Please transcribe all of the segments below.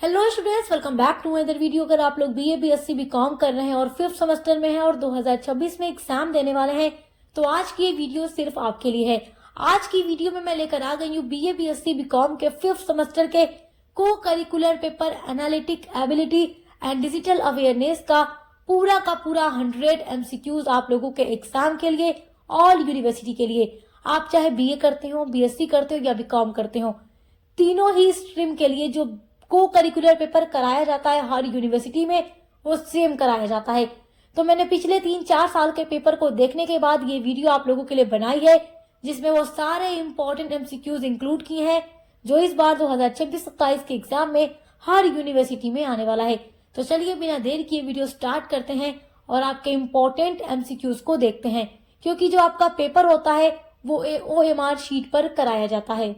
Hello students, welcome back to other video. अगर आप लोग बीए बीएससी बीकॉम कर रहे हैं और 5th सेमेस्टर में हैं और 2026 में एग्जाम देने वाले हैं तो आज की ये वीडियो सिर्फ आपके लिए है। आज की वीडियो में मैं लेकर आ गई हूँ बीए बीएससी बीकॉम के 5th सेमेस्टर के को curricular paper analytic ability and digital awareness का पूरा 100 MCQs आप लोगों के एग्जाम के लिए, ऑल यूनिवर्सिटी के लिए। आप चाहे बीए करते हो, बीएससी करते हो या बीकॉम करते हो, तीनों ही स्ट्रीम के लिए जो को करिकुलर पेपर कराया जाता है हर यूनिवर्सिटी में, वो सेम कराया जाता है। तो मैंने पिछले 3-4 साल के पेपर को देखने के बाद ये वीडियो आप लोगों के लिए बनाई है, जिसमें वो सारे इंपॉर्टेंट MCQs इंक्लूड किए हैं जो इस बार 2026-27 के एग्जाम में हर यूनिवर्सिटी में आने वाला है। तो चलिए बिना देर किए वीडियो स्टार्ट करते हैं और आपके इम्पोर्टेंट MCQs को देखते हैं, क्योंकि जो आपका पेपर होता है वो OMR शीट पर कराया जाता है।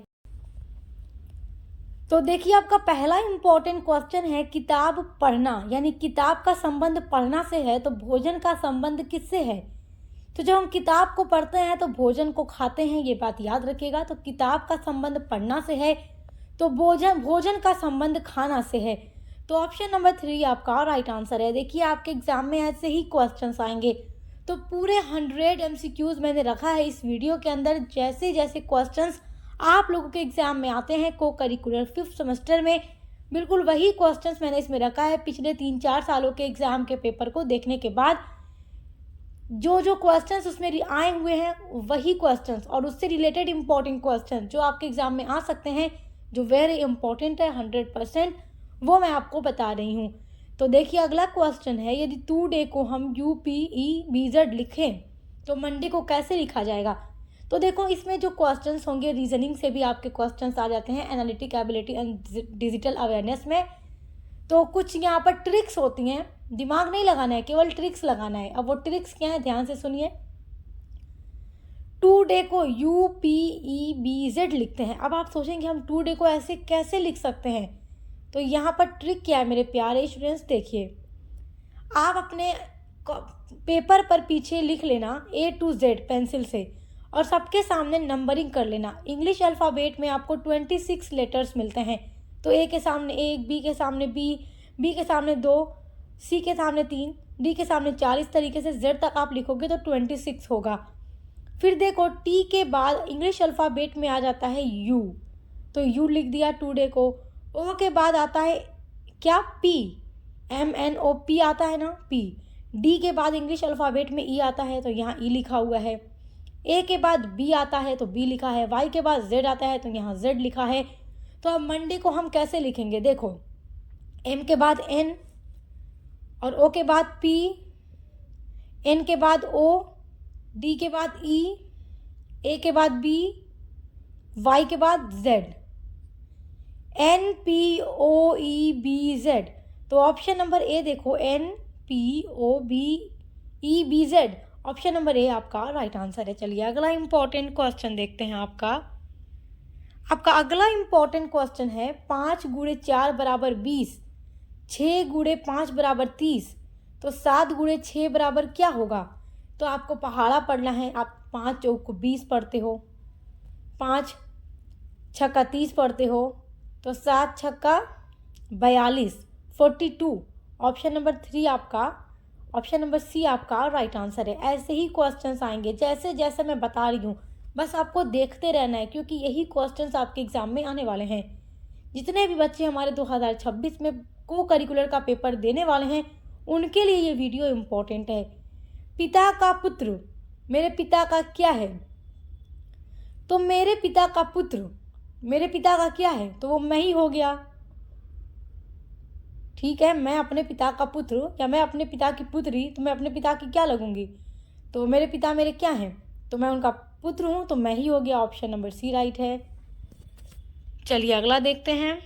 तो देखिए, आपका पहला इंपॉर्टेंट क्वेश्चन है किताब पढ़ना, यानी किताब का संबंध पढ़ना से है तो भोजन का संबंध किससे है। तो जब हम किताब को पढ़ते हैं तो भोजन को खाते हैं, ये बात याद रखिएगा। तो किताब का संबंध पढ़ना से है तो भोजन का संबंध खाना से है। तो ऑप्शन नंबर 3 आपका राइट आंसर है। देखिए, आपके एग्जाम में ऐसे ही क्वेश्चंस आएंगे, तो पूरे 100 MCQs मैंने रखा है इस वीडियो के अंदर। जैसे जैसे क्वेश्चंस आप लोगों के एग्जाम में आते हैं को करिकुलर 5th सेमेस्टर में, बिल्कुल वही क्वेश्चंस मैंने इसमें रखा है। पिछले 3-4 सालों के एग्जाम के पेपर को देखने के बाद जो जो क्वेश्चंस उसमें आए हुए हैं वही क्वेश्चंस और उससे रिलेटेड इंपॉर्टेंट क्वेश्चन जो आपके एग्जाम में आ सकते हैं, जो वेरी इंपॉर्टेंट है 100%, वो मैं आपको बता रही हूँ। तो देखिए, अगला क्वेश्चन है, यदि टुडे को हम UPEBZ लिखें तो मंडे को कैसे लिखा जाएगा। तो देखो, इसमें जो क्वेश्चंस होंगे रीजनिंग से भी आपके क्वेश्चंस आ जाते हैं, analytic ability and digital awareness में। तो कुछ यहाँ पर ट्रिक्स होती हैं, दिमाग नहीं लगाना है, केवल ट्रिक्स लगाना है। अब वो ट्रिक्स क्या है, ध्यान से सुनिए। टुडे को UPEBZ लिखते हैं। अब आप सोचेंगे हम टुडे को ऐसे कैसे लिख सकते हैं, तो यहाँ पर ट्रिक क्या है मेरे प्यारे स्टूडेंट्स, देखिए। आप अपने पेपर पर पीछे लिख लेना A to Z पेंसिल से और सबके सामने नंबरिंग कर लेना। इंग्लिश अल्फ़ाबेट में आपको 26 लेटर्स मिलते हैं। तो A के सामने 1, B के सामने B के सामने 2, C के सामने 3, D के सामने 4, इस तरीके से Z तक आप लिखोगे तो 26 होगा। फिर देखो, T के बाद इंग्लिश अल्फ़ाबेट में आ जाता है U, तो U लिख दिया टुडे को। O के बाद आता है क्या, P, MNOP आता है ना, P। D के बाद इंग्लिश अल्फ़ाबेट में E आता है तो यहाँ E लिखा हुआ है। A के बाद B आता है तो B लिखा है। Y के बाद Z आता है तो यहाँ Z लिखा है। तो अब मंडे को हम कैसे लिखेंगे, देखो, M के बाद N और O के बाद P, N के बाद O, D के बाद E, A के बाद B, Y के बाद Z, NPOEBZ। तो ऑप्शन नंबर A देखो, NPOEBZ, ऑप्शन नंबर A आपका राइट आंसर है। चलिए अगला इंपॉर्टेंट क्वेश्चन देखते हैं। आपका अगला इंपॉर्टेंट क्वेश्चन है 5 × 4 = 20, 6 × 5 = 30, तो 7 × 6 बराबर क्या होगा। तो आपको पहाड़ा पढ़ना है। आप 5 चौक को 20 पढ़ते हो, 5 छक्का 30 पढ़ते हो, तो 7 छक्का 42, 42। ऑप्शन नंबर 3 आपका, ऑप्शन नंबर C आपका राइट आंसर है। ऐसे ही क्वेश्चंस आएंगे जैसे जैसे मैं बता रही हूँ, बस आपको देखते रहना है, क्योंकि यही क्वेश्चंस आपके एग्जाम में आने वाले हैं। जितने भी बच्चे हमारे 2026 में को करिकुलर का पेपर देने वाले हैं, उनके लिए ये वीडियो इम्पोर्टेंट है। पिता का पुत्र मेरे पिता का क्या है, तो मेरे पिता का पुत्र मेरे पिता का क्या है, तो वो मैं ही हो गया। ठीक है, मैं अपने पिता का पुत्र या मैं अपने पिता की पुत्री, तो मैं अपने पिता की क्या लगूंगी, तो मेरे पिता मेरे क्या हैं, तो मैं उनका पुत्र हूं, तो मैं ही हो गया। ऑप्शन नंबर C राइट है। चलिए अगला देखते हैं।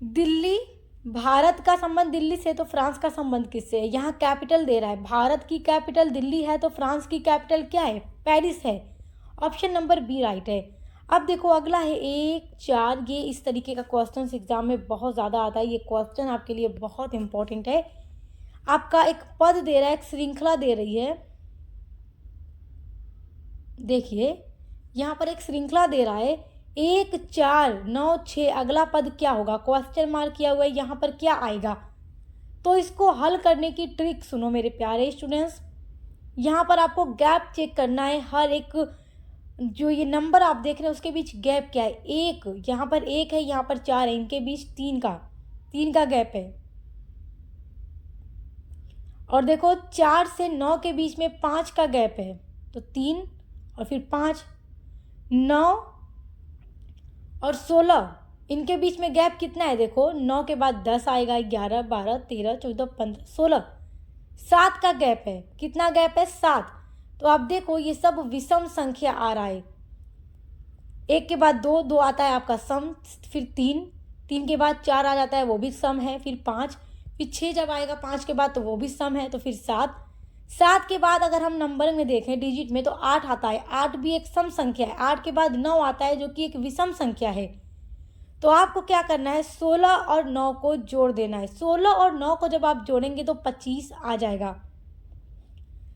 दिल्ली, भारत का संबंध दिल्ली से, तो फ्रांस का संबंध किससे है। यहाँ कैपिटल दे रहा है, भारत की कैपिटल दिल्ली है, तो फ्रांस की कैपिटल क्या है, पेरिस है। ऑप्शन नंबर B राइट है। अब देखो, अगला है 1, 4। ये इस तरीके का क्वेश्चन एग्जाम में बहुत ज़्यादा आता है। ये क्वेश्चन आपके लिए बहुत इंपॉर्टेंट है। आपका एक पद दे रहा है, एक श्रृंखला दे रही है। देखिए, यहाँ पर एक श्रृंखला दे रहा है 1 4 9 6 अगला पद क्या होगा, क्वेश्चन मार्क किया हुआ है, यहाँ पर क्या आएगा। तो इसको हल करने की ट्रिक सुनो मेरे प्यारे स्टूडेंट्स। यहाँ पर आपको गैप चेक करना है, हर एक जो ये नंबर आप देख रहे हैं उसके बीच गैप क्या है। एक यहाँ पर 1 है, यहाँ पर 4 है, इनके बीच 3 का गैप है। और देखो 4 से 9 के बीच में 5 का गैप है, तो 3 और फिर 5, 9 और 16 इनके बीच में गैप कितना है, देखो 9 के बाद 10 आएगा, 11 12 13 14 15 16, 7 का गैप है। कितना गैप है, 7। तो आप देखो ये सब विषम संख्या आ रहा है। 1 के बाद 2, 2 आता है आपका सम, फिर 3, 3 के बाद 4 आ जाता है, वो भी सम है, फिर 5, फिर 6 जब आएगा 5 के बाद तो वो भी सम है, तो फिर 7, 7 के बाद अगर हम नंबर में देखें डिजिट में तो 8 आता है, 8 भी एक सम संख्या है। 8 के बाद 9 आता है जो कि एक विषम संख्या है। तो आपको क्या करना है, 16 और 9 को जोड़ देना है। 16 और 9 को जब आप जोड़ेंगे तो 25 आ जाएगा।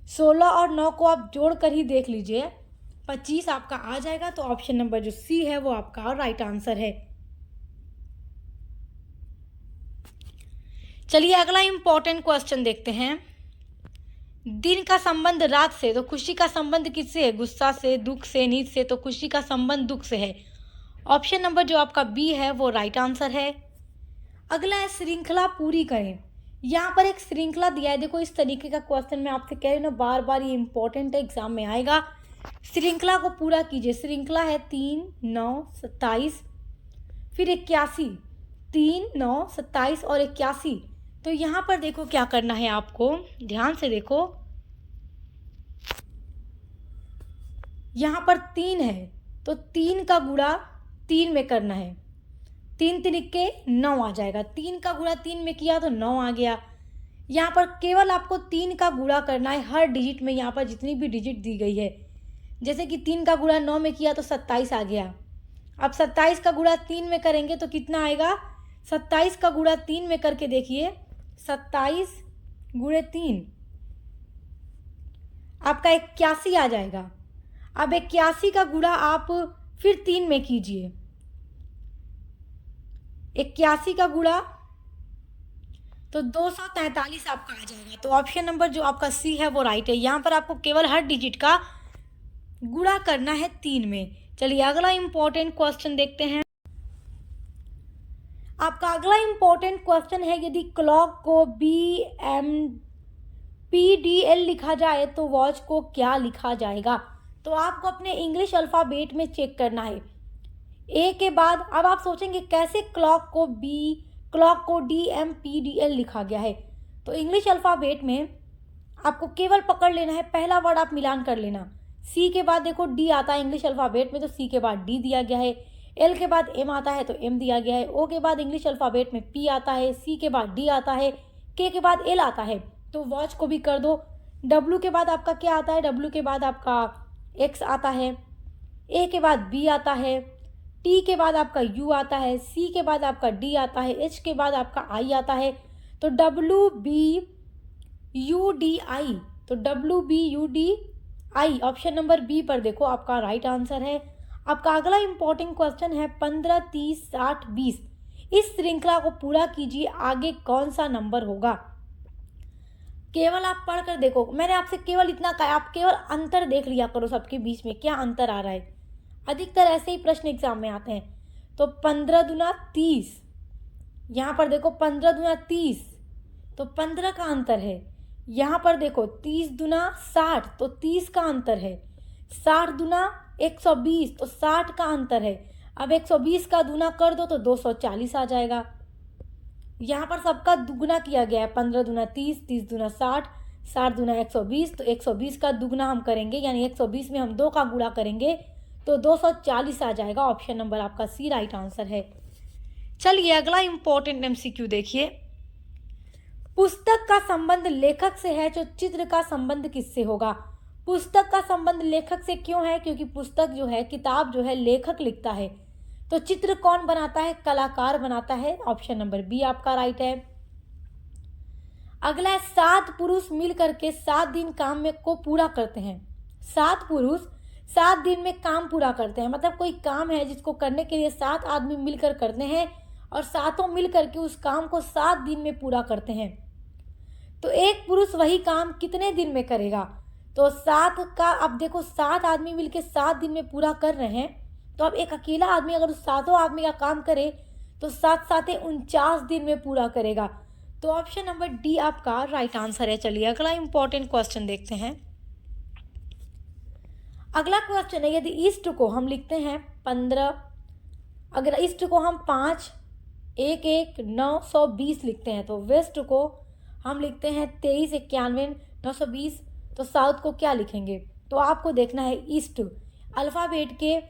16 और 9 को आप जोड़ कर ही देख लीजिए, 25 आपका आ जाएगा। तो ऑप्शन नंबर जो सी है वो आपका राइट आंसर है। चलिए अगला इंपॉर्टेंट क्वेश्चन देखते हैं। दिन का संबंध रात से, तो खुशी का संबंध किससे है, गुस्सा से, दुख से, नींद से, तो खुशी का संबंध दुख से है। ऑप्शन नंबर जो आपका बी है वो राइट आंसर है। अगला है श्रृंखला पूरी करें। यहाँ पर एक श्रृंखला दिया है, देखो इस तरीके का क्वेश्चन मैं आपसे कह रही हूँ ना, बार बार ये इंपॉर्टेंट है, एग्जाम में आएगा। श्रृंखला को पूरा कीजिए। श्रृंखला है 3 9 27 फिर 81, 3 9 27 और 81। तो यहाँ पर देखो क्या करना है आपको, ध्यान से देखो, यहाँ पर 3 है तो 3 का गुणा 3 में करना है, 3 तिनिके 9 आ जाएगा। 3 का गुणा 3 में किया तो 9 आ गया। यहाँ पर केवल आपको 3 का गुणा करना है हर डिजिट में, यहाँ पर जितनी भी डिजिट दी गई है। जैसे कि 3 का गुणा 9 में किया तो 27 आ गया। अब 27 का गुणा 3 में करेंगे तो कितना आएगा, 27 का गुणा 3 में करके देखिए, 27 गुणे 3 आपका 81 आ जाएगा। अब 81 का गुणा आप फिर 3 में कीजिए, 81 का गुणा तो 243 आपका आ जाएगा। तो ऑप्शन नंबर जो आपका सी है वो राइट है। यहाँ पर आपको केवल हर डिजिट का गुणा करना है 3 में। चलिए अगला इंपॉर्टेंट क्वेश्चन देखते हैं। आपका अगला इंपॉर्टेंट क्वेश्चन है, यदि क्लॉक को BMPDL लिखा जाए तो वॉच को क्या लिखा जाएगा। तो आपको अपने इंग्लिश अल्फ़ाबेट में चेक करना है। ए के बाद अब आप सोचेंगे कैसे क्लॉक को DMPDL लिखा गया है। तो इंग्लिश अल्फ़ाबेट में आपको केवल पकड़ लेना है, पहला वर्ड आप मिलान कर लेना। सी के बाद देखो डी आता है इंग्लिश अल्फ़ाबेट में, तो सी के बाद डी दिया गया है। एल के बाद एम आता है तो एम दिया गया है। ओ के बाद इंग्लिश अल्फ़ाबेट में पी आता है। सी के बाद डी आता है। के बाद एल आता है, तो वॉच को भी कर दो। डब्ल्यू के बाद आपका क्या आता है, डब्ल्यू के बाद आपका एक्स आता है। ए के बाद बी आता है। टी के बाद आपका यू आता है। सी के बाद आपका डी आता है। एच के बाद आपका आई आता है। तो WBUDI, तो WBUDI ऑप्शन नंबर बी पर देखो आपका राइट आंसर है। आपका अगला इंपॉर्टेंट क्वेश्चन है 15 30 60 20। इस श्रृंखला को पूरा कीजिए, आगे कौन सा नंबर होगा। केवल आप पढ़ कर देखो, मैंने आपसे केवल इतना कहा, आप केवल अंतर देख लिया करो सबके बीच में क्या अंतर आ रहा है। अधिकतर ऐसे ही प्रश्न एग्जाम में आते हैं। तो 15 दूना 30, यहाँ पर देखो 15 दूना 30 तो 15 का अंतर है। यहाँ पर देखो 30 दूना 60 तो 30 का अंतर है। 60 दूना 120 तो 60 का अंतर है। अब 120 का दूना कर दो तो 240 आ जाएगा। यहाँ पर सबका दुगना किया गया है, 15 दूना 30, 30 दूना 60, 60 दूना 120, तो 120 का दुगना हम करेंगे, यानी 120 में हम 2 का गुणा करेंगे तो 240 आ जाएगा। ऑप्शन नंबर आपका सी राइट आंसर है। चलिए अगला इंपॉर्टेंट MCQ देखिए। पुस्तक का संबंध लेखक से है, जो चित्र का संबंध किससे होगा। पुस्तक का संबंध लेखक से क्यों है, क्योंकि पुस्तक जो है, किताब जो है, लेखक लिखता है। तो चित्र कौन बनाता है, कलाकार बनाता है। ऑप्शन नंबर बी आपका राइट है। अगला है 7 पुरुष मिल करके 7 दिन काम में को पूरा करते हैं। 7 पुरुष 7 दिन में काम पूरा करते हैं, मतलब कोई काम है जिसको करने के लिए 7 आदमी मिलकर करते हैं और सातों मिल करके उस काम को 7 दिन में पूरा करते हैं। तो एक पुरुष वही काम कितने दिन में करेगा? तो 7 का, अब देखो 7 आदमी मिलकर 7 दिन में पूरा कर रहे हैं, तो अब एक अकेला आदमी अगर उस सातों आदमी का काम करे तो 7 साते 49 दिन में पूरा करेगा। तो ऑप्शन नंबर डी आपका राइट आंसर है। चलिए अगला इंपॉर्टेंट क्वेश्चन देखते हैं। अगला क्वेश्चन है, यदि ईस्ट को हम लिखते हैं 15, अगर ईस्ट को हम 5, 1, 1, 920 लिखते हैं, तो वेस्ट को हम लिखते हैं 23, 91, 920, तो साउथ को क्या लिखेंगे? तो आपको देखना है ईस्ट अल्फ़ाबेट के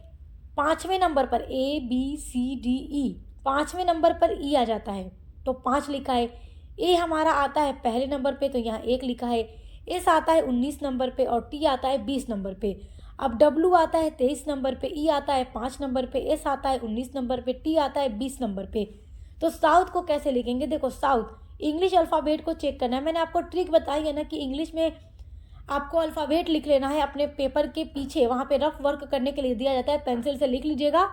5वें नंबर पर ABCDE, 5वें नंबर पर ई आ जाता है, तो 5 लिखा है। ए हमारा आता है पहले नंबर पे, तो यहाँ 1 लिखा है। एस आता है 19 नंबर पे और टी आता है 20 नंबर पे। अब डब्लू आता है 23 नंबर पे, ई आता है 5 नंबर पे, एस आता है 19 नंबर पे, टी आता है 20 नंबर पे। तो साउथ को कैसे लिखेंगे? देखो साउथ इंग्लिश अल्फ़ाबेट को चेक करना है। मैंने आपको ट्रिक बताई है ना कि इंग्लिश में आपको अल्फ़ाबेट लिख लेना है अपने पेपर के पीछे, वहाँ पे रफ वर्क करने के लिए दिया जाता है, पेंसिल से लिख लीजिएगा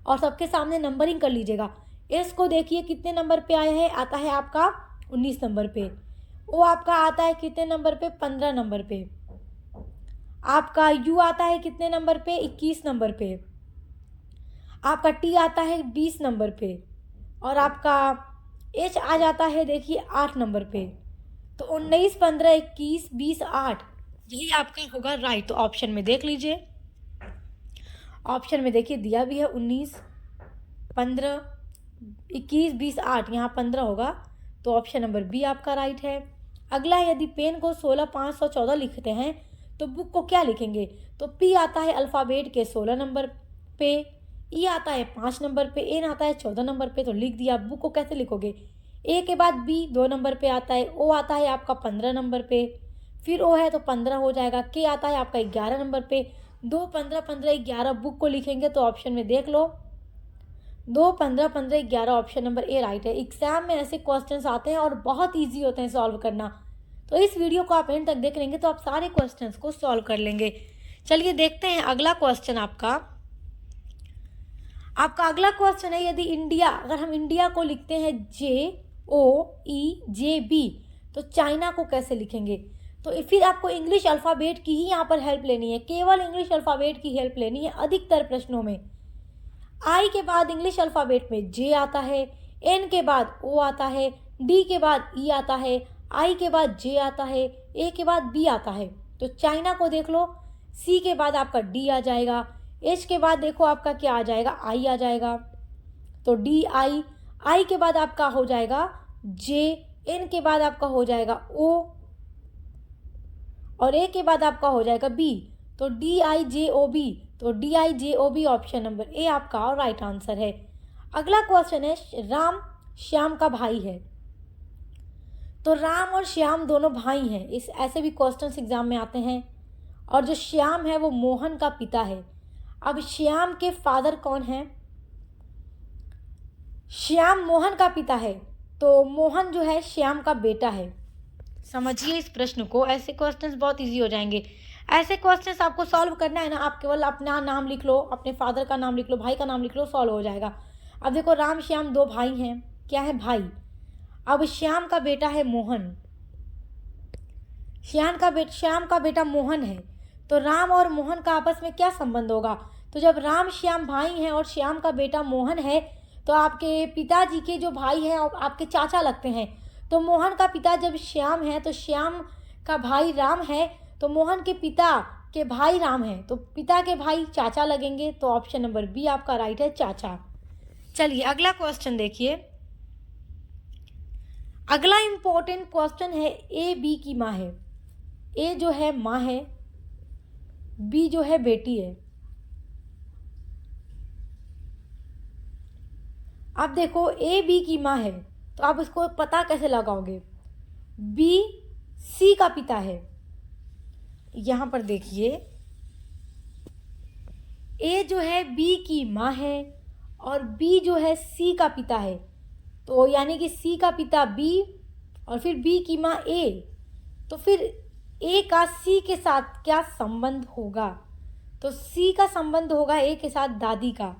और सबके सामने नंबरिंग कर लीजिएगा। एस को देखिए कितने नंबर पे आया है, आता है आपका 19 नंबर पे। ओ आपका आता है कितने नंबर पे? 15 नंबर पे। आपका यू आता है कितने नंबर पे? 21 नंबर पे। आपका टी आता है 20 नंबर पे और आपका एच आ जाता है देखिए 8 नंबर पे। तो 19, 15, 21, 20, 8, यही आपका होगा राइट। तो ऑप्शन में देख लीजिए, ऑप्शन में देखिए दिया भी है 19, 15, 21, 20, 8, यहाँ 15 होगा, तो ऑप्शन नंबर बी आपका राइट है। अगला है, यदि पेन को 16, 514 लिखते हैं तो बुक को क्या लिखेंगे? तो पी आता है अल्फ़ाबेट के 16 नंबर पे, ई आता है 5 नंबर पे, एन आता है 14 नंबर पे, तो लिख दिया। बुक को कैसे लिखोगे? ए के बाद बी 2 नंबर पे आता है, ओ आता है आपका 15 नंबर पे, फिर ओ है तो 15 हो जाएगा, के आता है आपका 11 नंबर पे। 2, 15, 15, 11 बुक को लिखेंगे, तो ऑप्शन में देख लो 2, 15, 15, 11, ऑप्शन नंबर ए राइट है। एग्जाम में ऐसे क्वेश्चंस आते हैं और बहुत ईजी होते हैं सॉल्व करना, तो इस वीडियो को आप एंड तक देख लेंगे तो आप सारे क्वेश्चंस को सॉल्व कर लेंगे। चलिए देखते हैं अगला क्वेश्चन आपका अगला क्वेश्चन है, यदि इंडिया, अगर हम इंडिया को लिखते हैं JOEJB, तो चाइना को कैसे लिखेंगे? तो फिर आपको इंग्लिश अल्फ़ाबेट की ही यहाँ पर हेल्प लेनी है, केवल इंग्लिश अल्फ़ाबेट की हेल्प लेनी है। अधिकतर प्रश्नों में आई के बाद इंग्लिश अल्फ़ाबेट में जे आता है, एन के बाद ओ आता है, डी के बाद ई आता है, आई के बाद जे आता है, ए के बाद बी आता है। तो चाइना को देख लो, सी के बाद आपका डी आ जाएगा, एच के बाद देखो आपका क्या आ जाएगा? आई आ जाएगा, तो डी आई। आई के बाद आपका हो जाएगा जे, एन के बाद आपका हो जाएगा ओ और ए के बाद आपका हो जाएगा बी, तो DIJOB। तो DIJOB ऑप्शन नंबर ए आपका राइट आंसर है। अगला क्वेश्चन है, राम श्याम का भाई है, तो राम और श्याम दोनों भाई हैं, इस ऐसे भी क्वेश्चंस एग्जाम में आते हैं। और जो श्याम है वो मोहन का पिता है। अब श्याम के फादर कौन है? श्याम मोहन का पिता है, तो मोहन जो है श्याम का बेटा है। समझिए इस प्रश्न को, ऐसे क्वेश्चंस बहुत इजी हो जाएंगे। ऐसे क्वेश्चंस आपको सॉल्व करना है ना, आप केवल अपना नाम लिख लो, अपने फादर का नाम लिख लो, भाई का नाम लिख लो, सॉल्व हो जाएगा। अब देखो राम श्याम 2 भाई हैं, क्या है? भाई। अब श्याम का बेटा है मोहन, श्याम का बेटा मोहन है, तो राम और मोहन का आपस में क्या संबंध होगा? तो जब राम श्याम भाई हैं और श्याम का बेटा मोहन है, तो आपके पिताजी के जो भाई हैं आपके चाचा लगते हैं। तो मोहन का पिता जब श्याम है तो श्याम का भाई राम है, तो मोहन के पिता के भाई राम है, तो पिता के भाई चाचा लगेंगे। तो ऑप्शन नंबर बी आपका राइट है, चाचा। चलिए अगला क्वेश्चन देखिए। अगला इंपॉर्टेंट क्वेश्चन है, ए बी की माँ है। ए जो है माँ है, बी जो है बेटी है। अब देखो ए बी की माँ है, तो आप इसको पता कैसे लगाओगे? बी सी का पिता है। यहाँ पर देखिए, ए जो है बी की माँ है और बी जो है सी का पिता है, तो यानी कि सी का पिता बी और फिर बी की माँ ए, तो फिर ए का सी के साथ क्या संबंध होगा? तो सी का संबंध होगा ए के साथ दादी का।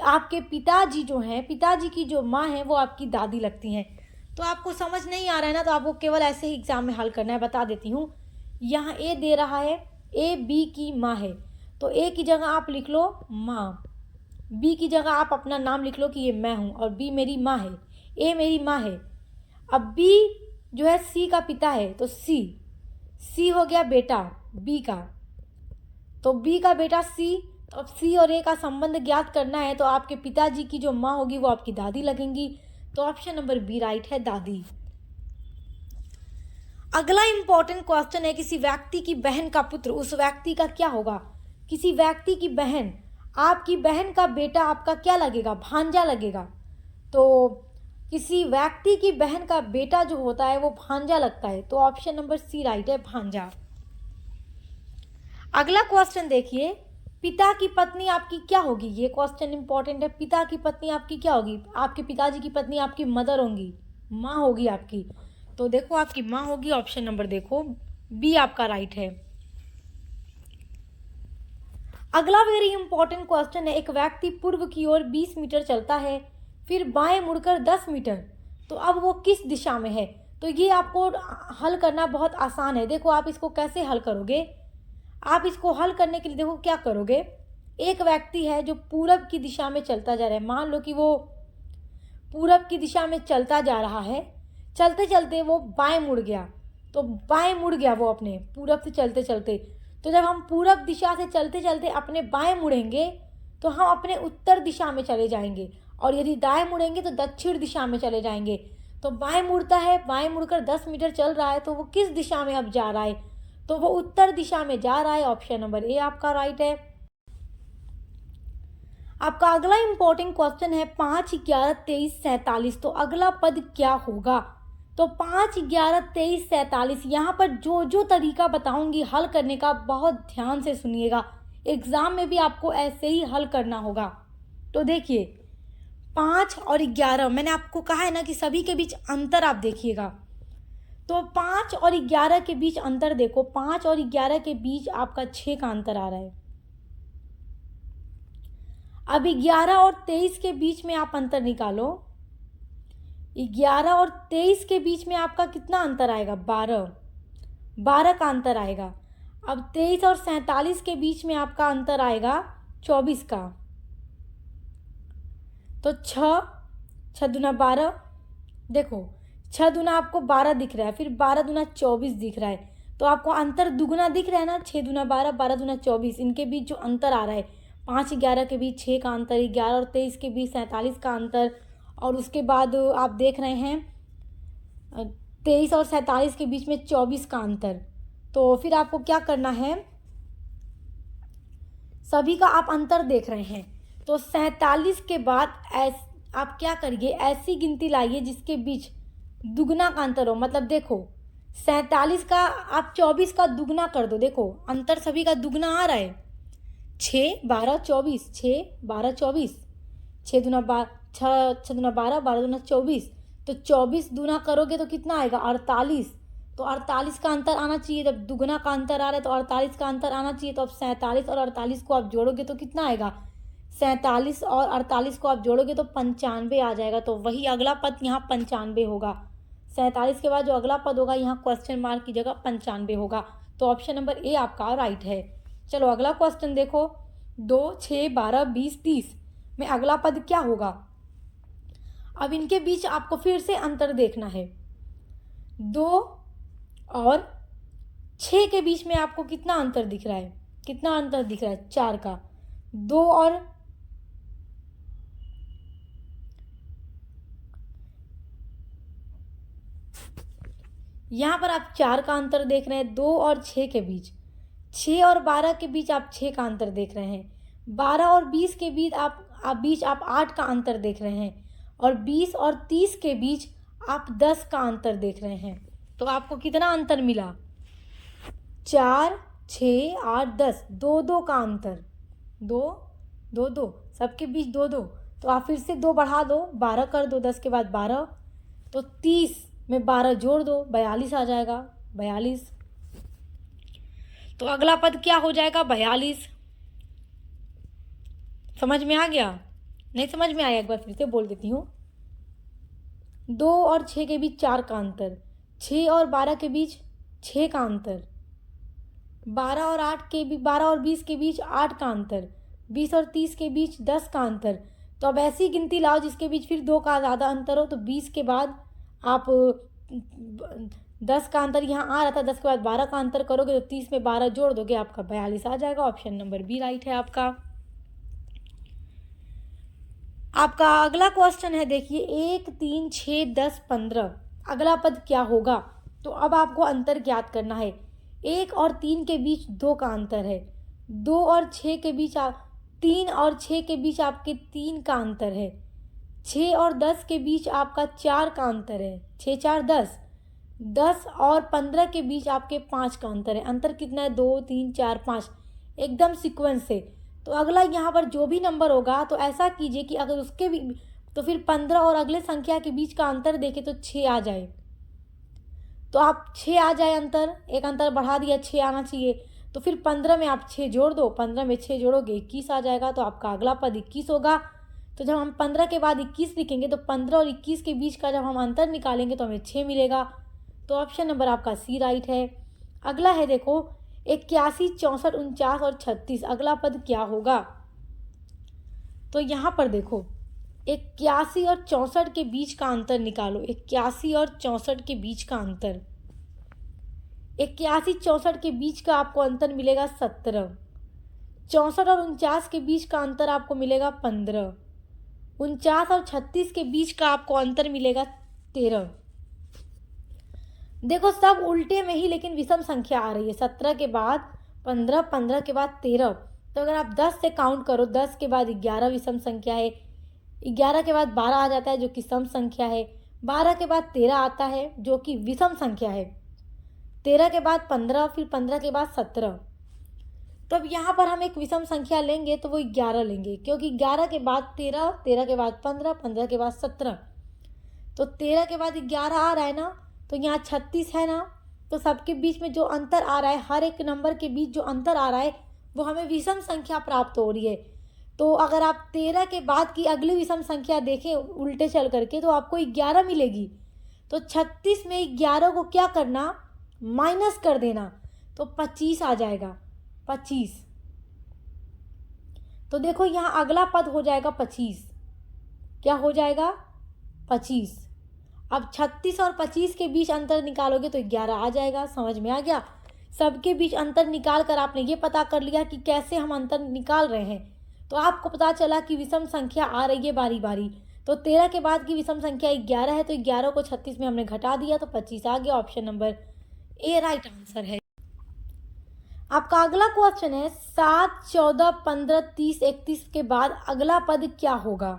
आपके पिताजी जो हैं, पिताजी की जो माँ है वो आपकी दादी लगती हैं। तो आपको समझ नहीं आ रहा है ना, तो आपको केवल ऐसे ही एग्जाम में हल करना है। बता देती हूँ, यहाँ ए दे रहा है, ए बी की माँ है, तो ए की जगह आप लिख लो माँ, बी की जगह आप अपना नाम लिख लो कि ये मैं हूँ, और बी मेरी माँ है, ए मेरी माँ है। अब बी जो है सी का पिता है, तो सी हो गया बेटा बी का, तो बी का बेटा सी। तो अब सी और ए का संबंध ज्ञात करना है, तो आपके पिताजी की जो माँ होगी वो आपकी दादी लगेंगी। तो ऑप्शन नंबर बी राइट है, दादी। अगला इंपॉर्टेंट क्वेश्चन है, किसी व्यक्ति की बहन का पुत्र उस व्यक्ति का क्या होगा। किसी व्यक्ति की बहन, आपकी बहन का बेटा आपका क्या लगेगा, भांजा लगेगा। तो किसी व्यक्ति की बहन का बेटा जो होता है वो भांजा लगता है, तो ऑप्शन नंबर सी राइट है, भांजा। अगला क्वेश्चन देखिए, पिता की पत्नी आपकी क्या होगी। ये क्वेश्चन इंपॉर्टेंट है, पिता की पत्नी आपकी क्या होगी। आपके पिताजी की पत्नी आपकी मदर होंगी, माँ होगी आपकी। तो देखो आपकी माँ होगी, ऑप्शन नंबर देखो बी आपका राइट है। अगला वेरी इंपॉर्टेंट क्वेश्चन है, एक व्यक्ति पूर्व की ओर 20 मीटर चलता है, फिर बाएं मुड़कर 10 मीटर, तो अब वो किस दिशा में है। तो ये आपको हल करना बहुत आसान है। देखो आप इसको कैसे हल करोगे। आप इसको हल करने के लिए देखो क्या करोगे। एक व्यक्ति है जो पूरब की दिशा में चलता जा रहा है, मान लो कि वो पूरब की दिशा में चलता जा रहा है, चलते चलते वो बाएं मुड़ गया, तो बाएं मुड़ गया वो अपने पूरब से चलते चलते। तो जब हम पूरब दिशा से चलते चलते अपने बाएं मुड़ेंगे तो हम अपने उत्तर दिशा में चले जाएंगे, और यदि दाएं मुड़ेंगे तो दक्षिण दिशा में चले जाएंगे। तो बाएं मुड़ता है, बाएं मुड़कर 10 मीटर चल रहा है, तो वो किस दिशा में अब जा रहा है, तो वो उत्तर दिशा में जा रहा है। ऑप्शन नंबर ए आपका राइट है। आपका अगला इंपॉर्टेंट क्वेश्चन है 5, 11, 23, 47, तो अगला पद क्या होगा। तो 5, 11, 23, 47, यहाँ पर जो जो तरीका बताऊंगी हल करने का बहुत ध्यान से सुनिएगा, एग्जाम में भी आपको ऐसे ही हल करना होगा। तो देखिए 5 और 11, मैंने आपको कहा है ना कि सभी के बीच अंतर आप देखिएगा। तो 5 और 11 के बीच अंतर देखो, 5 और 11 के बीच आपका 6 का अंतर आ रहा है। अब 11 और 23 के बीच में आप अंतर निकालो, 11 और 23 के बीच में आपका कितना अंतर आएगा, 12 का अंतर आएगा। अब 23 और 47 के बीच में आपका अंतर आएगा 24 का। तो 6 दूना 12, देखो 6 दूना आपको 12 दिख रहा है, फिर 12 दूना 24 दिख रहा है, तो आपको अंतर दुगुना दिख रहा है ना, 6 दूना 12, 12 दूना 24, इनके बीच जो अंतर आ रहा है, 5, 11 के बीच 6 का अंतर, 11 और 23 के बीच 47 का अंतर, और उसके बाद आप देख रहे हैं 23 और 47 के बीच में 24 का अंतर। तो फिर आपको क्या करना है, सभी का आप अंतर देख रहे हैं, तो 47 के बाद आप क्या करिए, ऐसी गिनती लाइए जिसके बीच दुगना का अंतर हो। मतलब देखो 47 का आप 24 का दुगना कर दो, देखो अंतर सभी का दुगना आ रहा है, 6, 12, 24, 6, 12, 24, 6 दूना 12, 6 दूना 12, 12 दूना 24, तो 24 दूना करोगे तो कितना आएगा, 48। तो 48 का अंतर आना चाहिए, जब दुगना का अंतर आ रहा है तो 48 का अंतर आना चाहिए। तो अब 47 और 48 को आप जोड़ोगे तो कितना आएगा, 47 और 48 को आप जोड़ोगे तो 95 आ जाएगा। तो वही अगला पद यहाँ 95 होगा। 47 के बाद जो अगला पद होगा यहाँ क्वेश्चन मार्क की जगह 95 होगा। तो ऑप्शन नंबर ए आपका राइट है। चलो अगला क्वेश्चन देखो, 2, 6, 12, 20, 30 में अगला पद क्या होगा। अब इनके बीच आपको फिर से अंतर देखना है, 2 और 6 के बीच में आपको कितना अंतर दिख रहा है, कितना अंतर दिख रहा है, 4 का। 2 और यहाँ पर आप 4 का अंतर देख रहे हैं, 2 और 6 के बीच, 6 और 12 के बीच आप 6 का अंतर देख रहे हैं, 12 और 20 के बीच आप 8 का अंतर देख रहे हैं, और 20 और 30 के बीच आप 10 का अंतर देख रहे हैं। तो आपको कितना अंतर मिला, 4, 6, 8, 10, 2 का अंतर, 2 सबके बीच 2, तो आप फिर से 2 बढ़ा दो, 12 कर दो, 10 के बाद 12, तो 30 में 12 जोड़ दो, 42 आ जाएगा, 42। तो अगला पद क्या हो जाएगा, 42। समझ में आ गया? नहीं समझ में आया एक बार फिर से बोल देती हूँ। 2 और 6 के बीच 4 का अंतर, 6 और 12 के बीच 6 का अंतर, 12 और 20 के बीच 8 का अंतर, 20 और 30 के बीच 10 का अंतर। तो अब ऐसी गिनती लाओ जिसके बीच फिर 2 का ज़्यादा अंतर हो। तो 20 के बाद आप 10 का अंतर यहाँ आ रहा था, 10 के बाद 12 का अंतर करोगे तो 30 में 12 जोड़ दोगे, आपका 42 आ जाएगा। ऑप्शन नंबर बी राइट है आपका। आपका अगला क्वेश्चन है, देखिए 1, 3, 6, 10, 15 अगला पद क्या होगा? तो अब आपको अंतर ज्ञात करना है। 1 और 3 के बीच 2 का अंतर है, 2 और 6 के बीच 3 और 6 के बीच आपके 3 का अंतर है, 6 और 10 के बीच आपका 4 का अंतर है, 6 4 10, 10 और 15 के बीच आपके 5 का अंतर है। अंतर कितना है? 2 3 4 5, एकदम सीक्वेंस से। तो अगला यहाँ पर जो भी नंबर होगा तो ऐसा कीजिए कि अगर उसके भी तो फिर 15 और अगले संख्या के बीच का अंतर देखें तो 6 आ जाए। तो आप 6 आ जाए अंतर, एक अंतर बढ़ा दिया, 6 आना चाहिए। तो फिर 15 में आप 6 जोड़ दो, 15 में 6 जोड़ोगे 21 आ जाएगा। तो आपका अगला पद 21 होगा। तो जब हम 15 के बाद 21 लिखेंगे तो 15 और 21 के बीच का जब हम अंतर निकालेंगे तो हमें 6 मिलेगा। तो ऑप्शन नंबर आपका सी राइट है। अगला है देखो 81, 64, 49 और 36 अगला पद क्या होगा? तो यहाँ पर देखो 81 और 64 के बीच का अंतर निकालो। 81 और 64 के बीच का अंतर, 81 64 के बीच का आपको अंतर मिलेगा 17, 64 और 49 के बीच का अंतर आपको मिलेगा 15, 49 और 36 के बीच का आपको अंतर मिलेगा 13। देखो सब उल्टे में ही लेकिन विषम संख्या आ रही है। 17 के बाद 15, 15 के बाद 13। तो अगर आप 10 से काउंट करो, 10 के बाद 11 विषम संख्या है, 11 के बाद 12 आ जाता है जो कि सम संख्या है, 12 के बाद 13 आता है जो कि विषम संख्या है, 13 के बाद 15, फिर 15 के बाद 17। तो अब यहाँ पर हम एक विषम संख्या लेंगे तो वो 11 लेंगे, क्योंकि 11 के बाद 13, 13 के बाद 15, 15 के बाद 17। तो 13 के बाद 11 आ रहा है ना, तो यहाँ 36 है ना। तो सबके बीच में जो अंतर आ रहा है, हर एक नंबर के बीच जो अंतर आ रहा है वो हमें विषम संख्या प्राप्त हो रही है। तो अगर आप 13 के बाद की अगली विषम संख्या देखें उल्टे चल करके तो आपको 11 मिलेगी। तो 36 में 11 को क्या करना? माइनस कर देना, तो 25 आ जाएगा, 25। तो देखो यहाँ अगला पद हो जाएगा 25। क्या हो जाएगा? 25। अब 36 और 25 के बीच अंतर निकालोगे तो 11 आ जाएगा। समझ में आ गया? सबके बीच अंतर निकाल कर आपने ये पता कर लिया कि कैसे हम अंतर निकाल रहे हैं। तो आपको पता चला कि विषम संख्या आ रही है बारी बारी। तो 13 के बाद की विषम संख्या 11 है, तो 11 को 36 में हमने घटा दिया तो 25 आ गया। Option number A right answer है। आपका अगला क्वेश्चन है 7, 14, 15, 30, 31 के बाद अगला पद क्या होगा?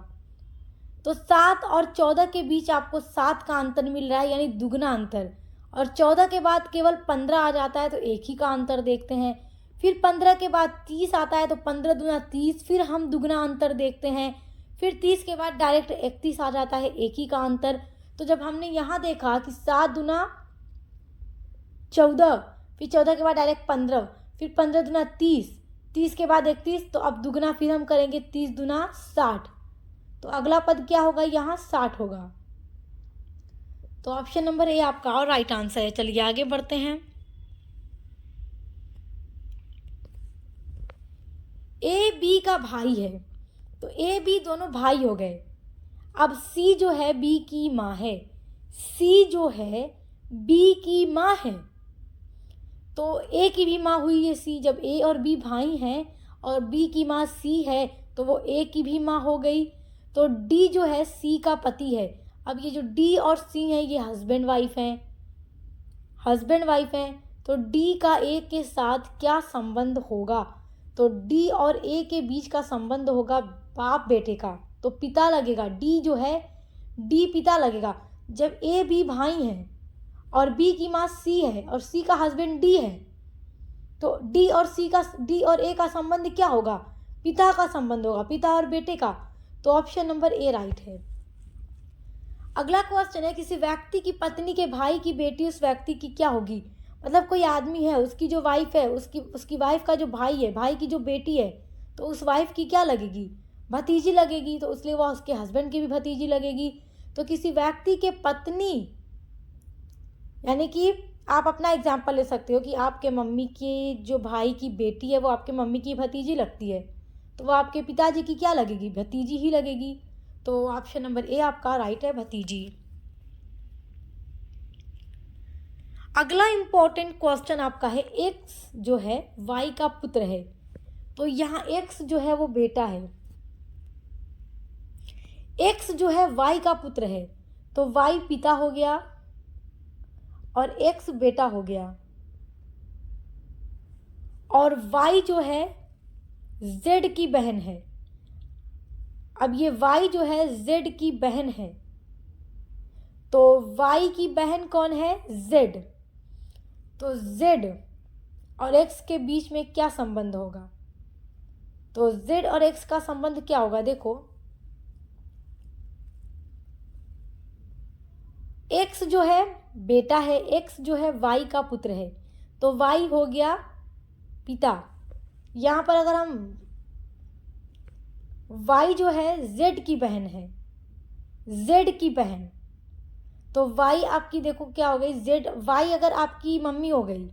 तो 7 और 14 के बीच आपको 7 का अंतर मिल रहा है, यानी दुगना अंतर। और 14 के बाद केवल 15 आ जाता है तो एक ही का अंतर देखते हैं। फिर 15 के बाद 30 आता है तो 15 दूना 30, फिर हम दुगना अंतर देखते हैं। फिर 30 के बाद डायरेक्ट 31 आ जाता है, एक ही का अंतर। तो जब हमने यहाँ देखा कि 7 दूना 14, फिर 14 के बाद डायरेक्ट 15, फिर 15 दूना 30, 30 के बाद 31, तो अब दुगना फिर हम करेंगे 30 दूना 60। तो अगला पद क्या होगा? यहाँ 60 होगा। तो ऑप्शन नंबर ए आपका और राइट आंसर है। चलिए आगे बढ़ते हैं। ए बी का भाई है, तो ए बी दोनों भाई हो गए। अब सी जो है बी की माँ है, सी जो है बी की माँ है, तो ए की भी माँ हुई है सी। जब ए और बी भाई हैं और बी की माँ सी है तो वो ए की भी माँ हो गई। तो डी जो है सी का पति है। अब ये जो डी और सी हैं ये हस्बैंड वाइफ हैं, हस्बैंड वाइफ हैं। तो डी का ए के साथ क्या संबंध होगा? तो डी और ए के बीच का संबंध होगा बाप बेटे का, तो पिता लगेगा। डी जो है डी पिता लगेगा। जब ए बी भाई हैं और बी की माँ सी है और सी का हस्बैंड डी है, तो डी और ए का संबंध क्या होगा? पिता का संबंध होगा, पिता और बेटे का। तो ऑप्शन नंबर ए राइट है। अगला क्वेश्चन है किसी व्यक्ति की पत्नी के भाई की बेटी उस व्यक्ति की क्या होगी? मतलब कोई आदमी है, उसकी जो वाइफ है, उसकी वाइफ का जो भाई है, भाई की जो बेटी है, तो उस वाइफ की क्या लगेगी? भतीजी लगेगी, तो इसलिए वह उसके हस्बैंड की भी भतीजी लगेगी। तो किसी व्यक्ति के पत्नी, यानी कि आप अपना एग्जाम्पल ले सकते हो कि आपके मम्मी की जो भाई की बेटी है वो आपके मम्मी की भतीजी लगती है, तो वो आपके पिताजी की क्या लगेगी, भतीजी ही लगेगी। तो ऑप्शन नंबर ए आपका राइट है, भतीजी। अगला इंपॉर्टेंट क्वेश्चन आपका है, एक्स जो है वाई का पुत्र है। तो यहाँ एक्स जो है वो बेटा है, एक्स जो है वाई का पुत्र है, तो वाई पिता हो गया और एक्स बेटा हो गया। और वाई जो है जेड की बहन है। अब ये वाई जो है जेड की बहन है, तो वाई की बहन कौन है, जेड। तो जेड और एक्स के बीच में क्या संबंध होगा, तो जेड और एक्स का संबंध क्या होगा, देखो एक्स जो है बेटा है, एक्स जो है वाई का पुत्र है, तो वाई हो गया पिता। यहाँ पर अगर हम वाई जो है जेड की बहन है, जेड की बहन, तो वाई आपकी देखो क्या हो गई, जेड वाई अगर आपकी मम्मी हो गई,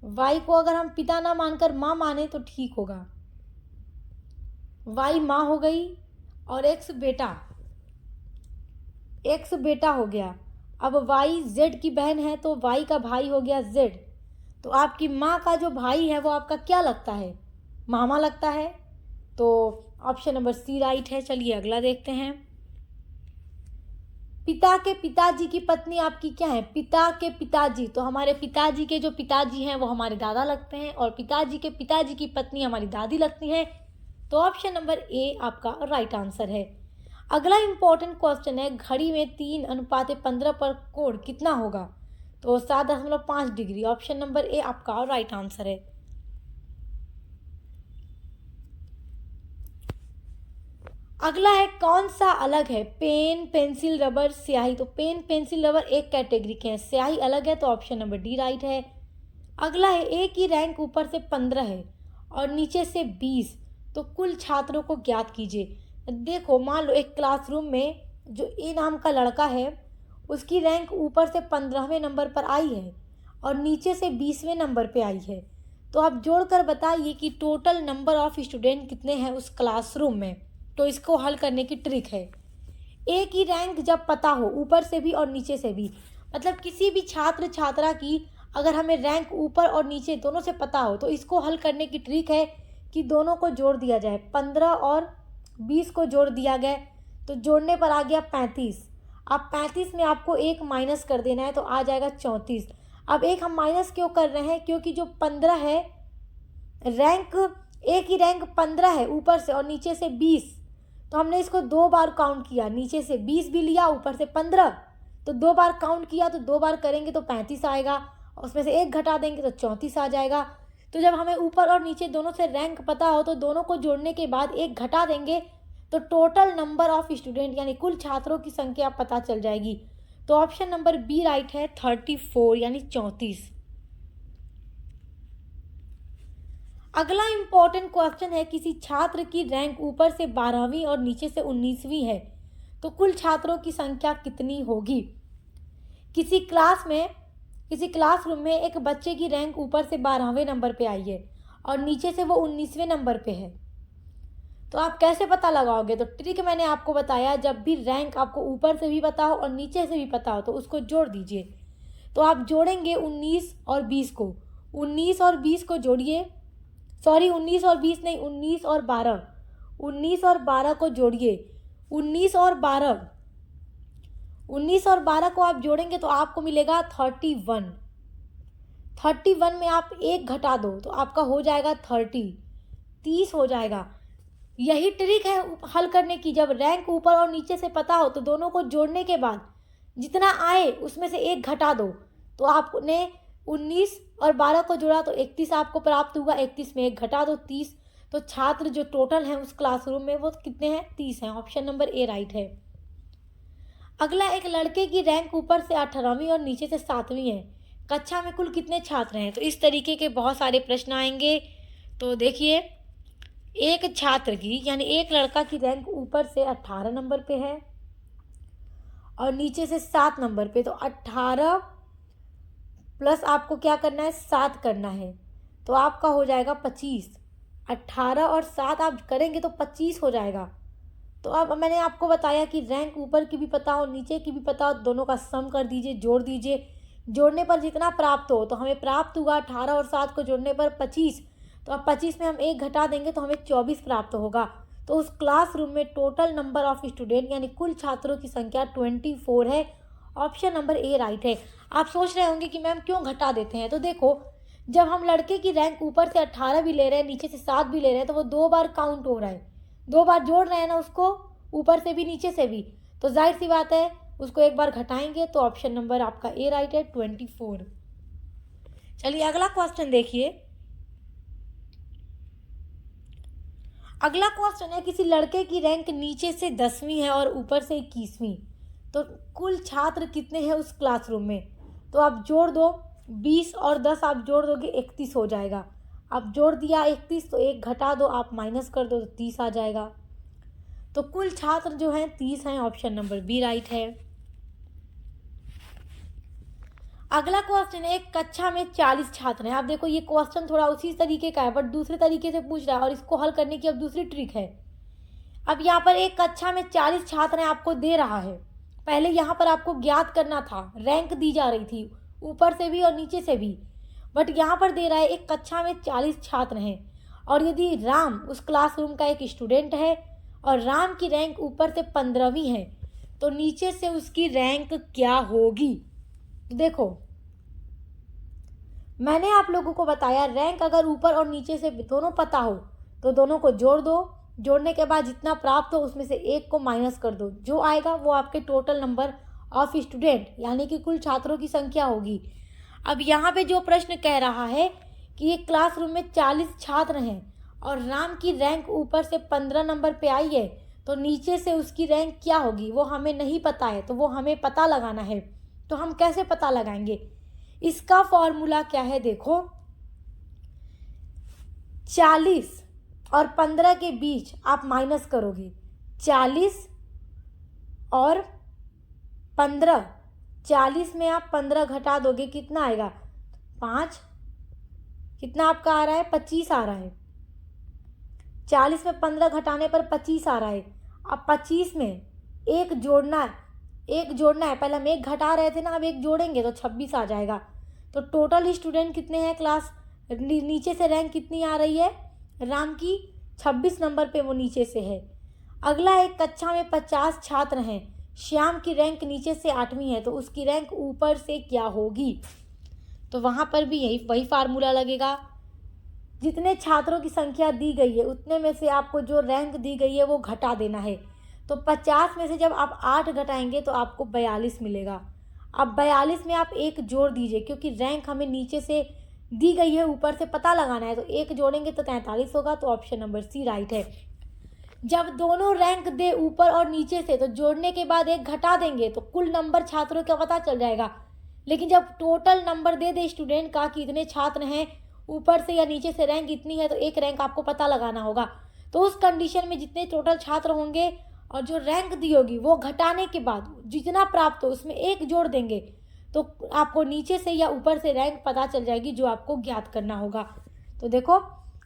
वाई को अगर हम पिता ना मानकर माँ माने तो ठीक होगा, वाई माँ हो गई और एक्स बेटा, एक्स बेटा हो गया। अब वाई जेड की बहन है तो वाई का भाई हो गया जेड। तो आपकी माँ का जो भाई है वो आपका क्या लगता है, मामा लगता है। तो ऑप्शन नंबर सी राइट है। चलिए अगला देखते हैं। पिता के पिताजी की पत्नी आपकी क्या है, पिता के पिताजी, तो हमारे पिताजी के जो पिताजी हैं वो हमारे दादा लगते हैं और पिताजी के पिताजी की पत्नी हमारी दादी लगती हैं। तो ऑप्शन नंबर ए आपका राइट आंसर है। अगला इंपॉर्टेंट क्वेश्चन है, घड़ी में 3:15 पर कोण कितना होगा, तो 7.5 डिग्री। ऑप्शन नंबर ए आपका राइट आंसर है। अगला है, कौन सा अलग है, पेन पेंसिल रबर स्याही। तो पेन पेंसिल रबर एक कैटेगरी के हैं, स्याही अलग है, तो ऑप्शन नंबर डी राइट है। अगला है, ए की रैंक ऊपर से 15 है और नीचे से 20, तो कुल छात्रों को ज्ञात कीजिए। देखो मान लो एक क्लासरूम में जो ए नाम का लड़का है उसकी रैंक ऊपर से 15वें नंबर पर आई है और नीचे से 20वें नंबर पे आई है, तो आप जोड़कर बताइए कि टोटल नंबर ऑफ स्टूडेंट कितने हैं उस क्लासरूम में। तो इसको हल करने की ट्रिक है, ए की रैंक जब पता हो ऊपर से भी और नीचे से भी, मतलब किसी भी छात्र छात्रा की अगर हमें रैंक ऊपर और नीचे दोनों से पता हो, तो इसको हल करने की ट्रिक है कि दोनों को जोड़ दिया जाए। 15 और 20 को जोड़ दिया गया तो जोड़ने पर आ गया 35। अब 35 में आपको एक माइनस कर देना है तो आ जाएगा 34। अब एक हम माइनस क्यों कर रहे हैं, क्योंकि जो 15 है रैंक, ए की रैंक 15 है ऊपर से और नीचे से 20, तो हमने इसको 2 बार काउंट किया, नीचे से 20 भी लिया ऊपर से 15, तो 2 बार काउंट किया, तो 2 बार करेंगे तो 35 आएगा और उसमें से एक घटा देंगे तो 34 आ जाएगा। तो जब हमें ऊपर और नीचे दोनों से रैंक पता हो तो दोनों को जोड़ने के बाद एक घटा देंगे तो टोटल नंबर ऑफ स्टूडेंट यानी कुल छात्रों की संख्या पता चल जाएगी। तो ऑप्शन नंबर बी राइट है, 34 यानी 34। अगला इंपॉर्टेंट क्वेश्चन है, किसी छात्र की रैंक ऊपर से 12वीं और नीचे से 19वीं है तो कुल छात्रों की संख्या कितनी होगी। किसी क्लासरूम में एक बच्चे की रैंक ऊपर से 12वें नंबर पे आई है और नीचे से वो 19वें नंबर पे है, तो आप कैसे पता लगाओगे। तो ट्रिक मैंने आपको बताया, जब भी रैंक आपको ऊपर से भी पता हो और नीचे से भी पता हो तो उसको जोड़ दीजिए। तो आप जोड़ेंगे 19 और 20 को, 19 और 20 को जोड़िए, सॉरी 19 और 20 नहीं, 19 और 12, 19 और 12 को जोड़िए, 19 और 12, 19 और 12 को आप जोड़ेंगे तो आपको मिलेगा 31। 31 में आप एक घटा दो तो आपका हो जाएगा 30 हो जाएगा। यही ट्रिक है हल करने की, जब रैंक ऊपर और नीचे से पता हो तो दोनों को जोड़ने के बाद जितना आए उसमें से एक घटा दो, तो आपने 19 और 12 को जोड़ा तो 31 आपको प्राप्त हुआ, 31 में एक घटा दो 30, तो छात्र जो टोटल हैं उस क्लासरूम में वो कितने हैं, 30 हैं। ऑप्शन नंबर ए राइट है। अगला, एक लड़के की रैंक ऊपर से 18वीं और नीचे से 7वीं है, कक्षा में कुल कितने छात्र हैं। तो इस तरीके के बहुत सारे प्रश्न आएंगे। तो देखिए एक छात्र की यानी एक लड़का की रैंक ऊपर से 18 नंबर पे है और नीचे से 7 नंबर पे, तो 18 प्लस आपको क्या करना है, 7 करना है, तो आपका हो जाएगा 25। 18 और 7 आप करेंगे तो 25 हो जाएगा। तो अब मैंने आपको बताया कि रैंक ऊपर की भी पता हो नीचे की भी पता हो, दोनों का सम कर दीजिए, जोड़ दीजिए। जोड़ने पर जितना प्राप्त हो, तो हमें प्राप्त हुआ 18 और 7 को जोड़ने पर 25। तो अब 25 में हम एक घटा देंगे तो हमें 24 प्राप्त होगा। तो उस क्लासरूम में टोटल नंबर ऑफ स्टूडेंट यानी कुल छात्रों की संख्या 24 है। ऑप्शन नंबर ए राइट है। आप सोच रहे होंगे कि मैम क्यों घटा देते हैं, तो देखो, जब हम लड़के की रैंक ऊपर से 18 भी ले रहे हैं, नीचे से 7 भी ले रहे हैं, तो वो 2 बार काउंट हो रहा है, 2 बार जोड़ रहे हैं ना उसको, ऊपर से भी नीचे से भी, तो जाहिर सी बात है उसको एक बार घटाएंगे, तो ऑप्शन नंबर आपका ए राइट है, 24। चलिए अगला क्वेश्चन देखिए। अगला क्वेश्चन है, किसी लड़के की रैंक नीचे से 10वीं है और ऊपर से 21वीं, तो कुल छात्र कितने हैं उस क्लासरूम में, तो आप जोड़ दो, 20 और 10 आप जोड़ दोगे 31 हो जाएगा। आप जोड़ दिया 31, तो एक घटा दो, आप माइनस कर दो तो 30 आ जाएगा। तो कुल छात्र जो हैं 30 हैं, ऑप्शन नंबर बी राइट है। अगला क्वेश्चन है, एक कक्षा में 40 छात्र हैं। आप देखो ये क्वेश्चन थोड़ा उसी तरीके का है बट दूसरे तरीके से पूछ रहा है और इसको हल करने की अब दूसरी ट्रिक है। अब यहाँ पर एक कक्षा में 40 छात्र हैं, आपको दे रहा है, पहले यहाँ पर आपको ज्ञात करना था, रैंक दी जा रही थी ऊपर से भी और नीचे से भी, बट यहाँ पर दे रहा है एक कक्षा में 40 छात्र हैं और यदि राम उस क्लासरूम का एक स्टूडेंट है और राम की रैंक ऊपर से 15वीं है, तो नीचे से उसकी रैंक क्या होगी। देखो मैंने आप लोगों को बताया, रैंक अगर ऊपर और नीचे से दोनों पता हो तो दोनों को जोड़ दो, जोड़ने के बाद जितना प्राप्त हो उसमें से एक को माइनस कर दो, जो आएगा वो आपके टोटल नंबर ऑफ स्टूडेंट यानी कि कुल छात्रों की संख्या होगी। अब यहाँ पे जो प्रश्न कह रहा है कि एक क्लासरूम में 40 छात्र हैं और राम की रैंक ऊपर से 15 नंबर पे आई है, तो नीचे से उसकी रैंक क्या होगी वो हमें नहीं पता है, तो वो हमें पता लगाना है। तो हम कैसे पता लगाएंगे, इसका फॉर्मूला क्या है, देखो 40 और 15 के बीच आप माइनस करोगे, 40 और 15, 40 में आप 15 घटा दोगे, कितना आएगा 5, कितना आपका आ रहा है 25 आ रहा है, 40 में 15 घटाने पर 25 आ रहा है। अब 25 में एक जोड़ना है, एक जोड़ना है, पहले हम एक घटा रहे थे ना, अब एक जोड़ेंगे तो 26 आ जाएगा। तो टोटल स्टूडेंट कितने हैं क्लास, नीचे से रैंक कितनी आ रही है राम की, 26 नंबर पे वो नीचे से है। अगला एक कक्षा में 50 छात्र हैं, श्याम की रैंक नीचे से 8वीं है, तो उसकी रैंक ऊपर से क्या होगी। तो वहाँ पर भी वही फार्मूला लगेगा, जितने छात्रों की संख्या दी गई है उतने में से आपको जो रैंक दी गई है वो घटा देना है। तो 50 में से जब आप 8 घटाएंगे तो आपको 42 मिलेगा। अब 42 में आप एक जोड़ दीजिए, क्योंकि रैंक हमें नीचे से दी गई है ऊपर से पता लगाना है, तो एक जोड़ेंगे तो 43 होगा, तो ऑप्शन नंबर सी राइट है। जब दोनों रैंक दे ऊपर और नीचे से, तो जोड़ने के बाद एक घटा देंगे तो कुल नंबर छात्रों का पता चल जाएगा। लेकिन जब टोटल नंबर दे दे स्टूडेंट का कि इतने छात्र हैं, ऊपर से या नीचे से रैंक इतनी है, तो एक रैंक आपको पता लगाना होगा। तो उस कंडीशन में जितने टोटल छात्र होंगे और जो रैंक दी होगी वो घटाने के बाद जितना प्राप्त हो उसमें एक जोड़ देंगे, तो आपको नीचे से या ऊपर से रैंक पता चल जाएगी जो आपको ज्ञात करना होगा। तो देखो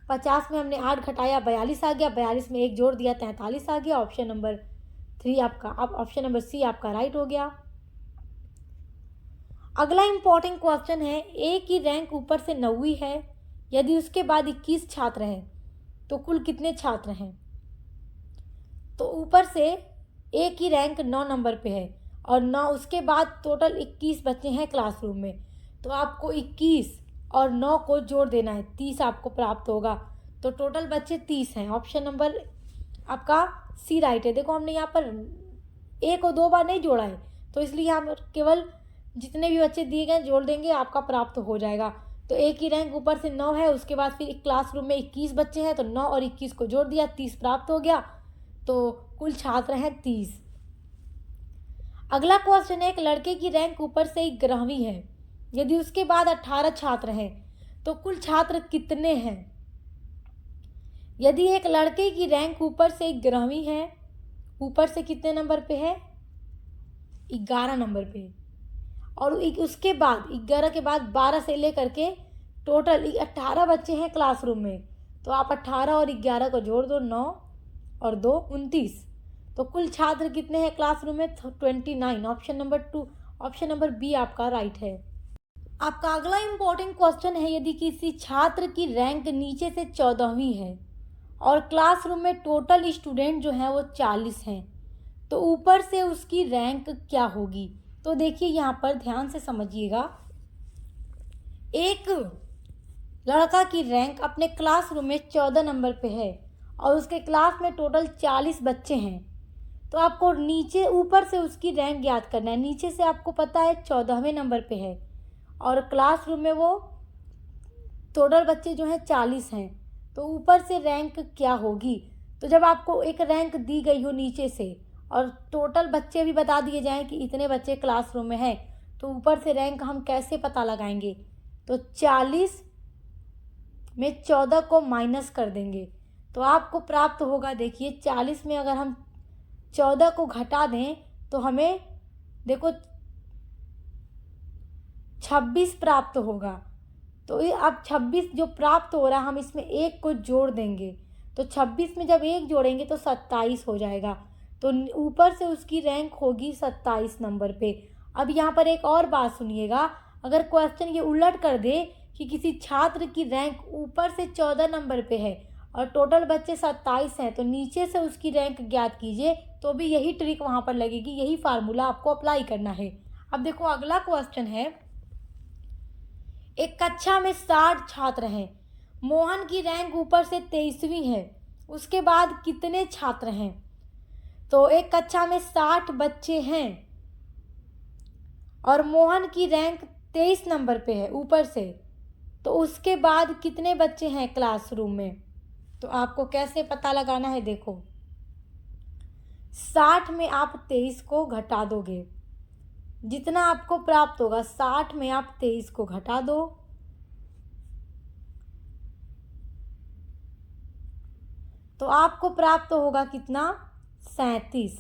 50 में हमने 8 घटाया 42 आ गया, 42 में एक जोड़ दिया 43 आ गया। ऑप्शन नंबर 3 आपका, अब ऑप्शन नंबर सी आपका राइट हो गया। अगला इंपॉर्टेंट क्वेश्चन है, ए की रैंक ऊपर से 9वीं है, यदि उसके बाद 21 छात्र हैं तो कुल कितने छात्र हैं। तो ऊपर से ए की रैंक 9 नंबर पे है और 9 उसके बाद टोटल 21 बच्चे हैं क्लासरूम में, तो आपको 21 और 9 को जोड़ देना है, 30 आपको प्राप्त होगा। तो टोटल बच्चे 30 हैं। ऑप्शन नंबर आपका सी राइट है। देखो हमने यहाँ पर ए को 2 बार नहीं जोड़ा है, तो इसलिए यहाँ पर केवल जितने भी बच्चे दिए गए जोड़ देंगे, आपका प्राप्त हो जाएगा। तो ए की रैंक ऊपर से 9 है, उसके बाद फिर क्लासरूम में 21 बच्चे हैं, तो 9 और 21 को जोड़ दिया, 30 प्राप्त हो गया, तो कुल छात्र हैं 30। अगला क्वेश्चन है, एक लड़के की रैंक ऊपर से 11वीं है, यदि उसके बाद 18 छात्र हैं तो कुल छात्र कितने हैं। यदि एक लड़के की रैंक ऊपर से 11वीं है, ऊपर से कितने नंबर पे है? 11 नंबर पे, और उसके बाद 11 के बाद 12 से लेकर के टोटल 18 बच्चे हैं क्लासरूम में, तो आप 18 और 11 को जोड़ दो, 9 और 2 29, तो कुल छात्र कितने हैं क्लासरूम में? 29। ऑप्शन नंबर बी आपका राइट है। आपका अगला इम्पोर्टेंट क्वेश्चन है, यदि किसी छात्र की रैंक नीचे से 14वीं है और क्लासरूम में टोटल स्टूडेंट जो हैं वो 40 हैं, तो ऊपर से उसकी रैंक क्या होगी? तो देखिए यहाँ पर ध्यान से समझिएगा, एक लड़का की रैंक अपने क्लासरूम में 14 नंबर पे है और उसके क्लास में टोटल 40 बच्चे हैं, तो आपको नीचे ऊपर से उसकी रैंक याद करना है। नीचे से आपको पता है 14वें नंबर पे है और क्लासरूम में वो टोटल बच्चे जो हैं 40 हैं, तो ऊपर से रैंक क्या होगी? तो जब आपको एक रैंक दी गई हो नीचे से और टोटल बच्चे भी बता दिए जाएं कि इतने बच्चे क्लासरूम में हैं, तो ऊपर से रैंक हम कैसे पता लगाएंगे? तो 40 में 14 को माइनस कर देंगे तो आपको प्राप्त होगा, देखिए 40 में अगर हम 14 को घटा दें तो हमें देखो 26 प्राप्त होगा। तो ये अब 26 जो प्राप्त हो रहा है, हम इसमें एक को जोड़ देंगे, तो 26 में जब एक जोड़ेंगे तो 27 हो जाएगा, तो ऊपर से उसकी रैंक होगी 27 नंबर पे। अब यहाँ पर एक और बात सुनिएगा, अगर क्वेश्चन ये उलट कर दे कि किसी छात्र की रैंक ऊपर से 14 नंबर पे है और टोटल बच्चे 27 हैं, तो नीचे से उसकी रैंक ज्ञात कीजिए, तो भी यही ट्रिक वहाँ पर लगेगी, यही फार्मूला आपको अप्लाई करना है। अब देखो अगला क्वेश्चन है, एक कक्षा में 60 छात्र हैं, मोहन की रैंक ऊपर से 23वीं है, उसके बाद कितने छात्र हैं? तो एक कक्षा में 60 बच्चे हैं और मोहन की रैंक 23 नंबर पे है ऊपर से, तो उसके बाद कितने बच्चे हैं क्लासरूम में? तो आपको कैसे पता लगाना है? देखो 60 में आप 23 को घटा दोगे, जितना आपको प्राप्त होगा 60 में आप 23 को घटा दो, तो आपको प्राप्त होगा कितना? 37।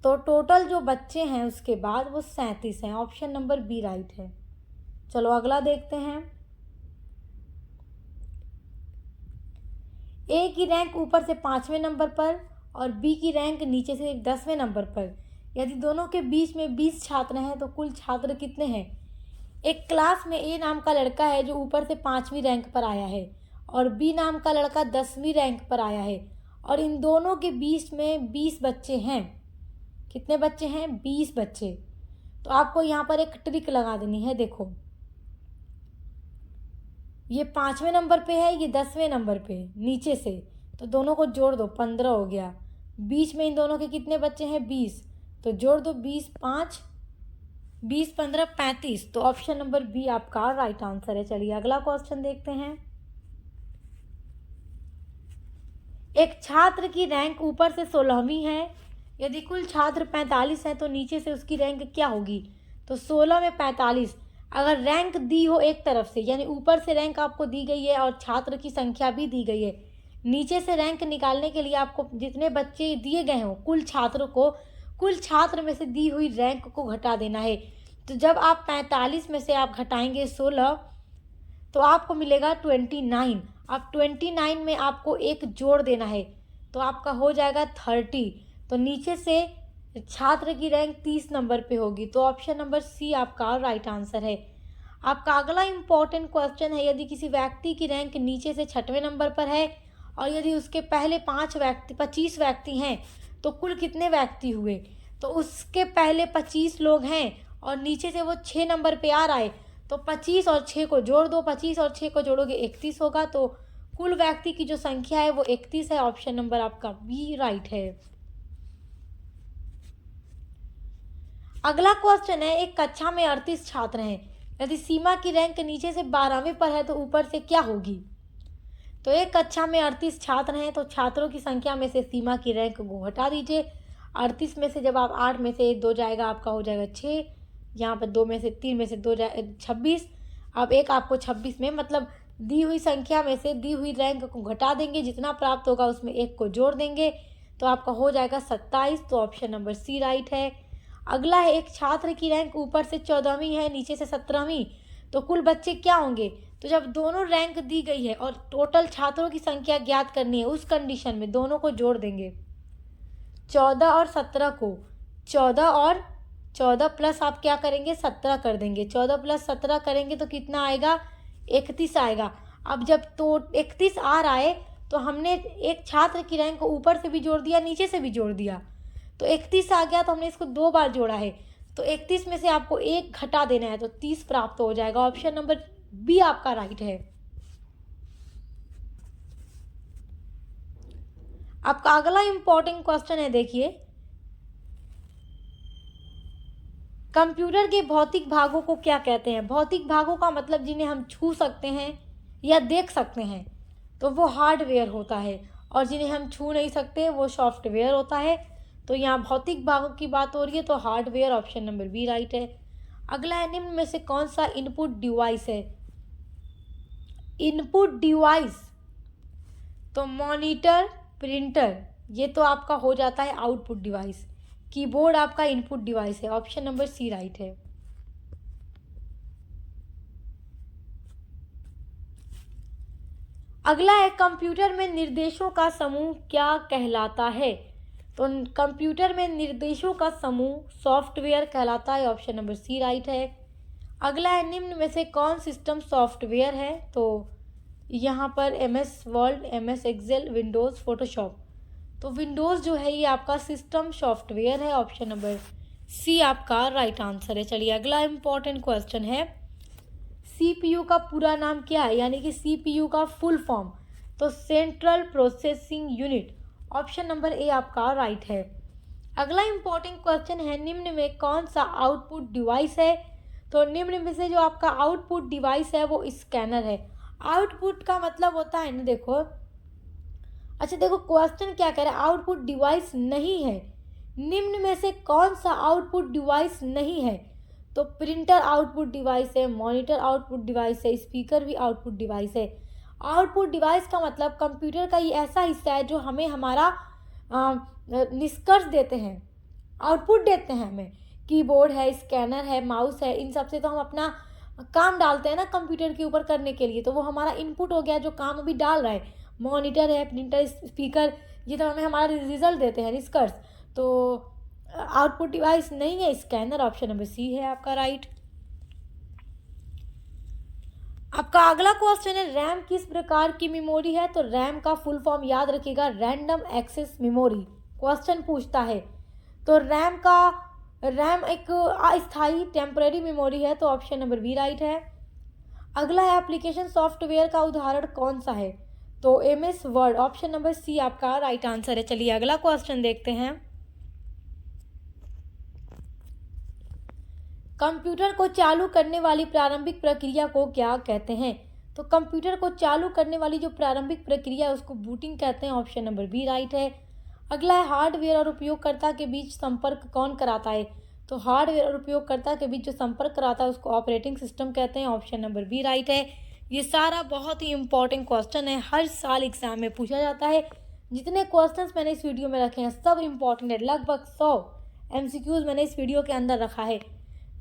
तो टोटल जो बच्चे हैं उसके बाद वो 37 हैं। ऑप्शन नंबर बी राइट है। चलो अगला देखते हैं। ए की रैंक ऊपर से 5वें नंबर पर और बी की रैंक नीचे से 10वें नंबर पर, यदि दोनों के बीच में 20 छात्र हैं तो कुल छात्र कितने हैं? एक क्लास में ए नाम का लड़का है जो ऊपर से 5वीं रैंक पर आया है और बी नाम का लड़का 10वीं रैंक पर आया है, और इन दोनों के बीच में 20 बच्चे हैं। कितने बच्चे हैं? 20 बच्चे। तो आपको यहाँ पर एक ट्रिक लगा देनी है। देखो ये 5वें नंबर पे है, ये 10वें नंबर पे नीचे से, तो दोनों को जोड़ दो, 15 हो गया। बीच में इन दोनों के कितने बच्चे हैं? 20, तो जोड़ दो 20 5 20 15 35, तो ऑप्शन नंबर बी आपका राइट आंसर है। चलिए अगला क्वेश्चन देखते हैं। एक छात्र की रैंक ऊपर से 16वीं है, यदि कुल छात्र 45 हैं तो नीचे से उसकी रैंक क्या होगी? तो 16 में 45, अगर रैंक दी हो एक तरफ से, यानी ऊपर से रैंक आपको दी गई है और छात्र की संख्या भी दी गई है, नीचे से रैंक निकालने के लिए आपको जितने बच्चे दिए गए हों कुल छात्रों को, कुल छात्र में से दी हुई रैंक को घटा देना है। तो जब आप 45 में से आप घटाएंगे 16, तो आपको मिलेगा 29। अब 29 में आपको एक जोड़ देना है, तो आपका हो जाएगा 30। तो नीचे से छात्र की रैंक 30 नंबर पे होगी, तो ऑप्शन नंबर सी आपका राइट आंसर है। आपका अगला इम्पोर्टेंट क्वेश्चन है, यदि किसी व्यक्ति की रैंक नीचे से 6वें नंबर पर है और यदि उसके पहले 25 व्यक्ति हैं, तो कुल कितने व्यक्ति हुए? तो उसके पहले 25 लोग हैं और नीचे से वो 6 नंबर पे आ रहा है, तो 25 और 6 को जोड़ दो, 25 और 6 को जोड़ोगे 31 होगा, तो कुल व्यक्ति की जो संख्या है वो 31 है। ऑप्शन नंबर आपका बी राइट है। अगला क्वेश्चन है, एक कक्षा में 38 छात्र हैं, यदि सीमा की रैंक नीचे से 12वें पर है तो ऊपर से क्या होगी? तो एक कक्षा में 38 छात्र हैं, तो छात्रों की संख्या में से सीमा की रैंक को हटा दीजिए। 38 में से जब आप 8 में से 2 जाएगा, आपका हो जाएगा 6, यहाँ पर 2 में से 3 में से 2 जाए 26, अब एक आपको 26 में मतलब दी हुई संख्या में से दी हुई रैंक को घटा देंगे, जितना प्राप्त होगा उसमें 1 को जोड़ देंगे, तो आपका हो जाएगा 27। तो ऑप्शन नंबर सी राइट है। अगला है, एक छात्र की रैंक ऊपर से 14वीं है, नीचे से 17वीं, तो कुल बच्चे क्या होंगे? तो जब दोनों रैंक दी गई है और टोटल छात्रों की संख्या ज्ञात करनी है, उस कंडीशन में दोनों को जोड़ देंगे। 14 और 17 को 14 प्लस आप क्या करेंगे? 17 कर देंगे। 14 प्लस 17 करेंगे तो कितना आएगा? 31 आएगा। अब जब तो 31 आ रहा है तो हमने एक छात्र की रैंक को ऊपर से भी जोड़ दिया, नीचे से भी जोड़ दिया, तो 31 आ गया, तो हमने इसको 2 बार जोड़ा है, तो 31 में से आपको 1 घटा देना है, तो 30 प्राप्त हो जाएगा। ऑप्शन नंबर बी आपका राइट है। आपका अगला इंपॉर्टेंट क्वेश्चन है, देखिए, कंप्यूटर के भौतिक भागों को क्या कहते हैं? भौतिक भागों का मतलब जिन्हें हम छू सकते हैं या देख सकते हैं, तो वो हार्डवेयर होता है, और जिन्हें हम छू नहीं सकते वो सॉफ्टवेयर होता है। तो यहाँ भौतिक भागों की बात हो रही है, तो hardware, option number B right है। अगला है, निम्न में से कौन सा इनपुट डिवाइस है? इनपुट डिवाइस, तो मॉनिटर, प्रिंटर, ये तो आपका हो जाता है आउटपुट डिवाइस। कीबोर्ड आपका इनपुट डिवाइस है, ऑप्शन नंबर सी राइट है। अगला है, कंप्यूटर में निर्देशों का समूह क्या कहलाता है? तो कंप्यूटर में निर्देशों का समूह सॉफ्टवेयर कहलाता है, ऑप्शन नंबर सी राइट है। अगला है, निम्न में से कौन सिस्टम सॉफ्टवेयर है? तो यहाँ पर MS word, MS excel, Windows, Photoshop, तो विंडोज़ जो है ये आपका सिस्टम सॉफ्टवेयर है, ऑप्शन नंबर सी आपका राइट आंसर है। चलिए अगला इंपॉर्टेंट क्वेश्चन है, CPU का पूरा नाम क्या है? यानी कि CPU का फुल फॉर्म, तो central processing unit, option number A आपका राइट है। अगला इंपॉर्टेंट क्वेश्चन है, निम्न में कौन सा आउटपुट डिवाइस है? तो निम्न में से जो आपका आउटपुट डिवाइस है वो स्कैनर है। आउटपुट का मतलब होता है ना, देखो, अच्छा देखो क्वेश्चन क्या कह रहा है, आउटपुट डिवाइस नहीं है, निम्न में से कौन सा आउटपुट डिवाइस नहीं है? तो प्रिंटर आउटपुट डिवाइस है, मॉनिटर आउटपुट डिवाइस है, स्पीकर भी आउटपुट डिवाइस है। आउटपुट डिवाइस का मतलब कंप्यूटर का ये ऐसा हिस्सा है जो हमें हमारा निष्कर्ष देते हैं, आउटपुट देते हैं हमें। कीबोर्ड है, स्कैनर है, माउस है, इन सब से तो हम अपना काम डालते हैं ना कंप्यूटर के ऊपर करने के लिए, तो वो हमारा इनपुट हो गया जो काम अभी डाल रहा है। मॉनिटर है, प्रिंटर, स्पीकर, ये तो हमें हमारा रिजल्ट देते हैं, निष्कर्ष। तो आउटपुट डिवाइस नहीं है स्कैनर, ऑप्शन नंबर सी है आपका राइट। आपका अगला क्वेश्चन है, रैम किस प्रकार की मेमोरी है? तो रैम का फुल फॉर्म याद रखिएगा, रैंडम एक्सेस मेमोरी, क्वेश्चन पूछता है। तो रैम एक अस्थायी टेम्पररी मेमोरी है, तो ऑप्शन नंबर बी राइट है। अगला है, एप्लीकेशन सॉफ्टवेयर का उदाहरण कौन सा है? तो MS word, option number C आपका राइट आंसर है। चलिए अगला क्वेश्चन देखते हैं, कंप्यूटर को चालू करने वाली प्रारंभिक प्रक्रिया को क्या कहते हैं? तो कंप्यूटर को चालू करने वाली जो प्रारंभिक प्रक्रिया है उसको बूटिंग कहते हैं, ऑप्शन नंबर बी राइट है। अगला है, हार्डवेयर और उपयोगकर्ता के बीच संपर्क कौन कराता है? तो हार्डवेयर और उपयोगकर्ता के बीच जो संपर्क कराता है उसको ऑपरेटिंग सिस्टम कहते हैं, ऑप्शन नंबर बी राइट है। ये सारा बहुत ही इंपॉर्टेंट क्वेश्चन है, हर साल एग्जाम में पूछा जाता है। जितने क्वेश्चंस मैंने इस वीडियो में रखे हैं सब इंपॉर्टेंट है, लगभग 100 MCQs मैंने इस वीडियो के अंदर रखा है।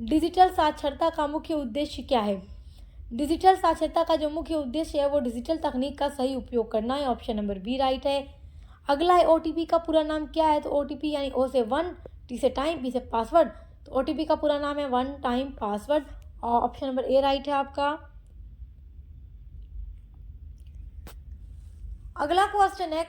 डिजिटल साक्षरता का मुख्य उद्देश्य क्या है? डिजिटल साक्षरता का जो मुख्य उद्देश्य है वो डिजिटल तकनीक का सही उपयोग करना है, ऑप्शन नंबर बी राइट है। अगला है, OTP का पूरा नाम क्या है? तो OTP यानी O से 1, T से टाइम, P से पासवर्ड, तो OTP का पूरा नाम है 1 टाइम पासवर्ड, और ऑप्शन नंबर ए राइट है आपका। अगला क्वेश्चन है,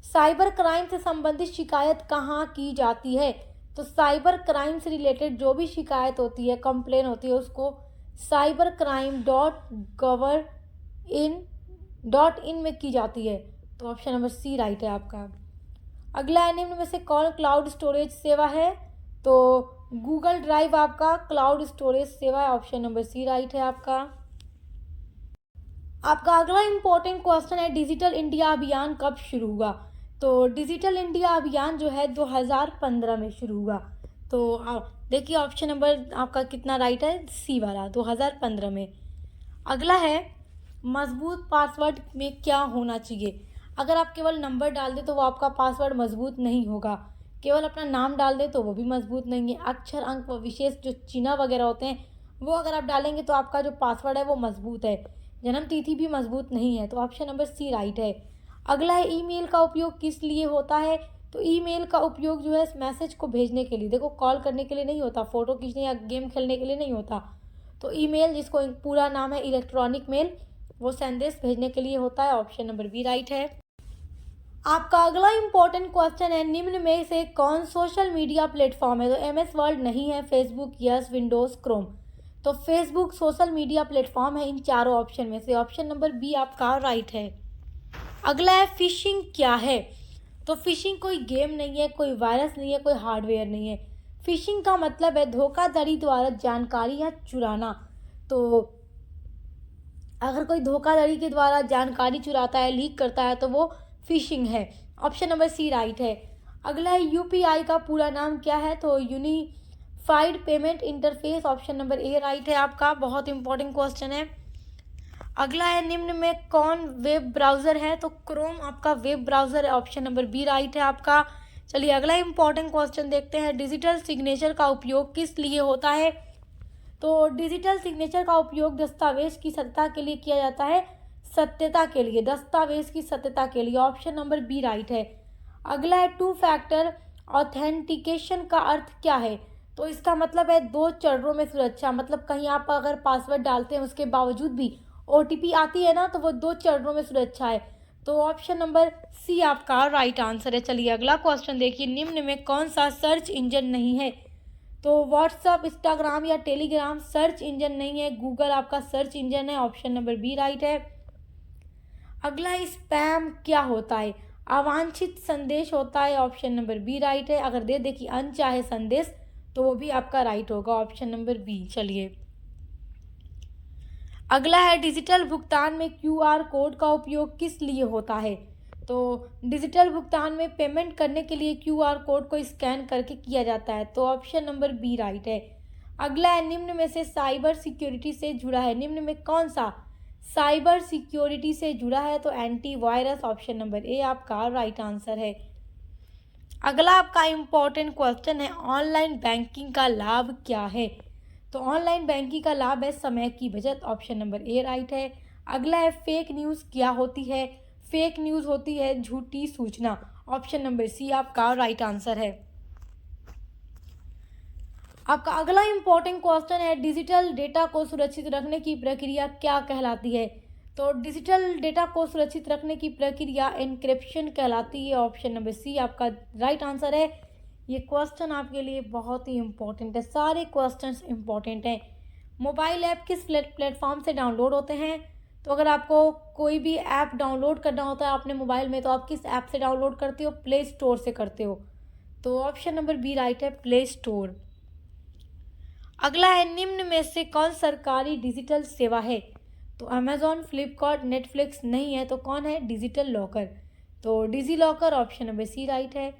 साइबर क्राइम से संबंधित शिकायत कहाँ की जाती है? तो साइबर क्राइम से रिलेटेड जो भी शिकायत होती है, कंप्लेन होती है, उसको cybercrime.gov.in में की जाती है, तो ऑप्शन नंबर सी राइट है आपका। अगला है, निम्न में से कौन क्लाउड स्टोरेज सेवा है? तो गूगल ड्राइव आपका क्लाउड स्टोरेज सेवा है, ऑप्शन नंबर सी राइट है आपका। आपका अगला इंपॉर्टेंट क्वेश्चन है, डिजिटल इंडिया अभियान कब शुरू हुआ? तो डिजिटल इंडिया अभियान जो है 2015 में शुरू हुआ। तो देखिए ऑप्शन नंबर आपका कितना राइट है, सी वाला, 2015 में। अगला है, मजबूत पासवर्ड में क्या होना चाहिए? अगर आप केवल नंबर डाल दें तो वो आपका पासवर्ड मजबूत नहीं होगा। केवल अपना नाम डाल दें तो वो भी मजबूत नहीं है। अक्षर, अंक व विशेष जो चिन्ह वगैरह होते हैं वो अगर आप डालेंगे तो आपका जो पासवर्ड है वो मजबूत है। जन्म तिथि भी मजबूत नहीं है, तो ऑप्शन नंबर सी राइट है। अगला है ईमेल का उपयोग किस लिए होता है? तो ईमेल का उपयोग जो है मैसेज को भेजने के लिए, देखो कॉल करने के लिए नहीं होता, फ़ोटो खींचने या गेम खेलने के लिए नहीं होता। तो ईमेल, जिसको पूरा नाम है इलेक्ट्रॉनिक मेल, वो संदेश भेजने के लिए होता है। ऑप्शन नंबर बी राइट है। आपका अगला इम्पोर्टेंट क्वेश्चन है, निम्न में से कौन सोशल मीडिया प्लेटफॉर्म है? तो MS वर्ल्ड नहीं है, फेसबुक, यस, विंडोज़, क्रोम। तो फेसबुक सोशल मीडिया प्लेटफॉर्म है इन चारों ऑप्शन में से। ऑप्शन नंबर बी आपका राइट है। अगला है फिशिंग क्या है? तो फिशिंग कोई गेम नहीं है, कोई वायरस नहीं है, कोई हार्डवेयर नहीं है। फिशिंग का मतलब है धोखाधड़ी द्वारा जानकारी या चुराना। तो अगर कोई धोखाधड़ी के द्वारा जानकारी चुराता है, लीक करता है, तो वो फिशिंग है। ऑप्शन नंबर सी राइट है। अगला है यूपीआई का पूरा नाम क्या है? तो unified payment interface. Option number A right है आपका। बहुत इंपॉर्टेंट क्वेश्चन है। अगला है निम्न में कौन वेब ब्राउज़र है? तो क्रोम आपका वेब ब्राउज़र है। ऑप्शन नंबर बी राइट है आपका। चलिए अगला इंपॉर्टेंट क्वेश्चन देखते हैं, डिजिटल सिग्नेचर का उपयोग किस लिए होता है? तो डिजिटल सिग्नेचर का उपयोग दस्तावेज की सत्यता के लिए किया जाता है। सत्यता के लिए, दस्तावेज की सत्यता के लिए। ऑप्शन नंबर बी राइट है। अगला है टू फैक्टर ऑथेंटिकेशन का अर्थ क्या है? तो इसका मतलब है दो चरणों में सुरक्षा। मतलब कहीं आप अगर पासवर्ड डालते हैं उसके बावजूद भी OTP आती है ना, तो वो दो चरणों में सुरक्षा है। तो ऑप्शन नंबर सी आपका राइट आंसर है। चलिए अगला क्वेश्चन देखिए, निम्न में कौन सा सर्च इंजन नहीं है? तो व्हाट्सअप, इंस्टाग्राम या टेलीग्राम सर्च इंजन नहीं है, गूगल आपका सर्च इंजन है। ऑप्शन नंबर बी राइट है। अगला स्पैम क्या होता है? अवांछित संदेश होता है। ऑप्शन नंबर बी राइट है। अगर दे कि अनचाहे संदेश, तो वो भी आपका राइट होगा। Option number B. चलिए अगला है डिजिटल भुगतान में QR कोड का उपयोग किस लिए होता है? तो डिजिटल भुगतान में पेमेंट करने के लिए QR कोड को स्कैन करके किया जाता है। तो ऑप्शन नंबर बी राइट है। अगला है निम्न में से साइबर सिक्योरिटी से जुड़ा है, निम्न में कौन सा साइबर सिक्योरिटी से जुड़ा है? तो एंटीवायरस। ऑप्शन नंबर ए आपका राइट आंसर है। अगला आपका इम्पोर्टेंट क्वेश्चन है, ऑनलाइन बैंकिंग का लाभ क्या है? तो ऑनलाइन बैंकिंग का लाभ है समय की बचत। ऑप्शन नंबर ए राइट है। अगला है फेक न्यूज़ क्या होती है? फेक न्यूज़ होती है झूठी सूचना। ऑप्शन नंबर सी आपका राइट आंसर है। आपका अगला इम्पोर्टेंट क्वेश्चन है, डिजिटल डेटा को सुरक्षित रखने की प्रक्रिया क्या कहलाती है? तो डिजिटल डेटा को सुरक्षित रखने की प्रक्रिया एन्क्रिप्शन कहलाती है। ऑप्शन नंबर सी आपका राइट आंसर है। ये क्वेश्चन आपके लिए बहुत ही इम्पोर्टेंट है, सारे क्वेश्चंस इम्पोर्टेंट हैं। मोबाइल ऐप किस प्लेटफॉर्म से डाउनलोड होते हैं? तो अगर आपको कोई भी ऐप डाउनलोड करना होता है अपने मोबाइल में, तो आप किस ऐप से डाउनलोड करते हो? प्ले स्टोर से करते हो। तो ऑप्शन नंबर बी राइट है, प्ले स्टोर। अगला है निम्न में से कौन सरकारी डिजिटल सेवा है? तो अमेजॉन, फ्लिपकार्ट, नेटफ्लिक्स नहीं है, तो कौन है? Digital locker. तो DigiLocker. Option number C right है।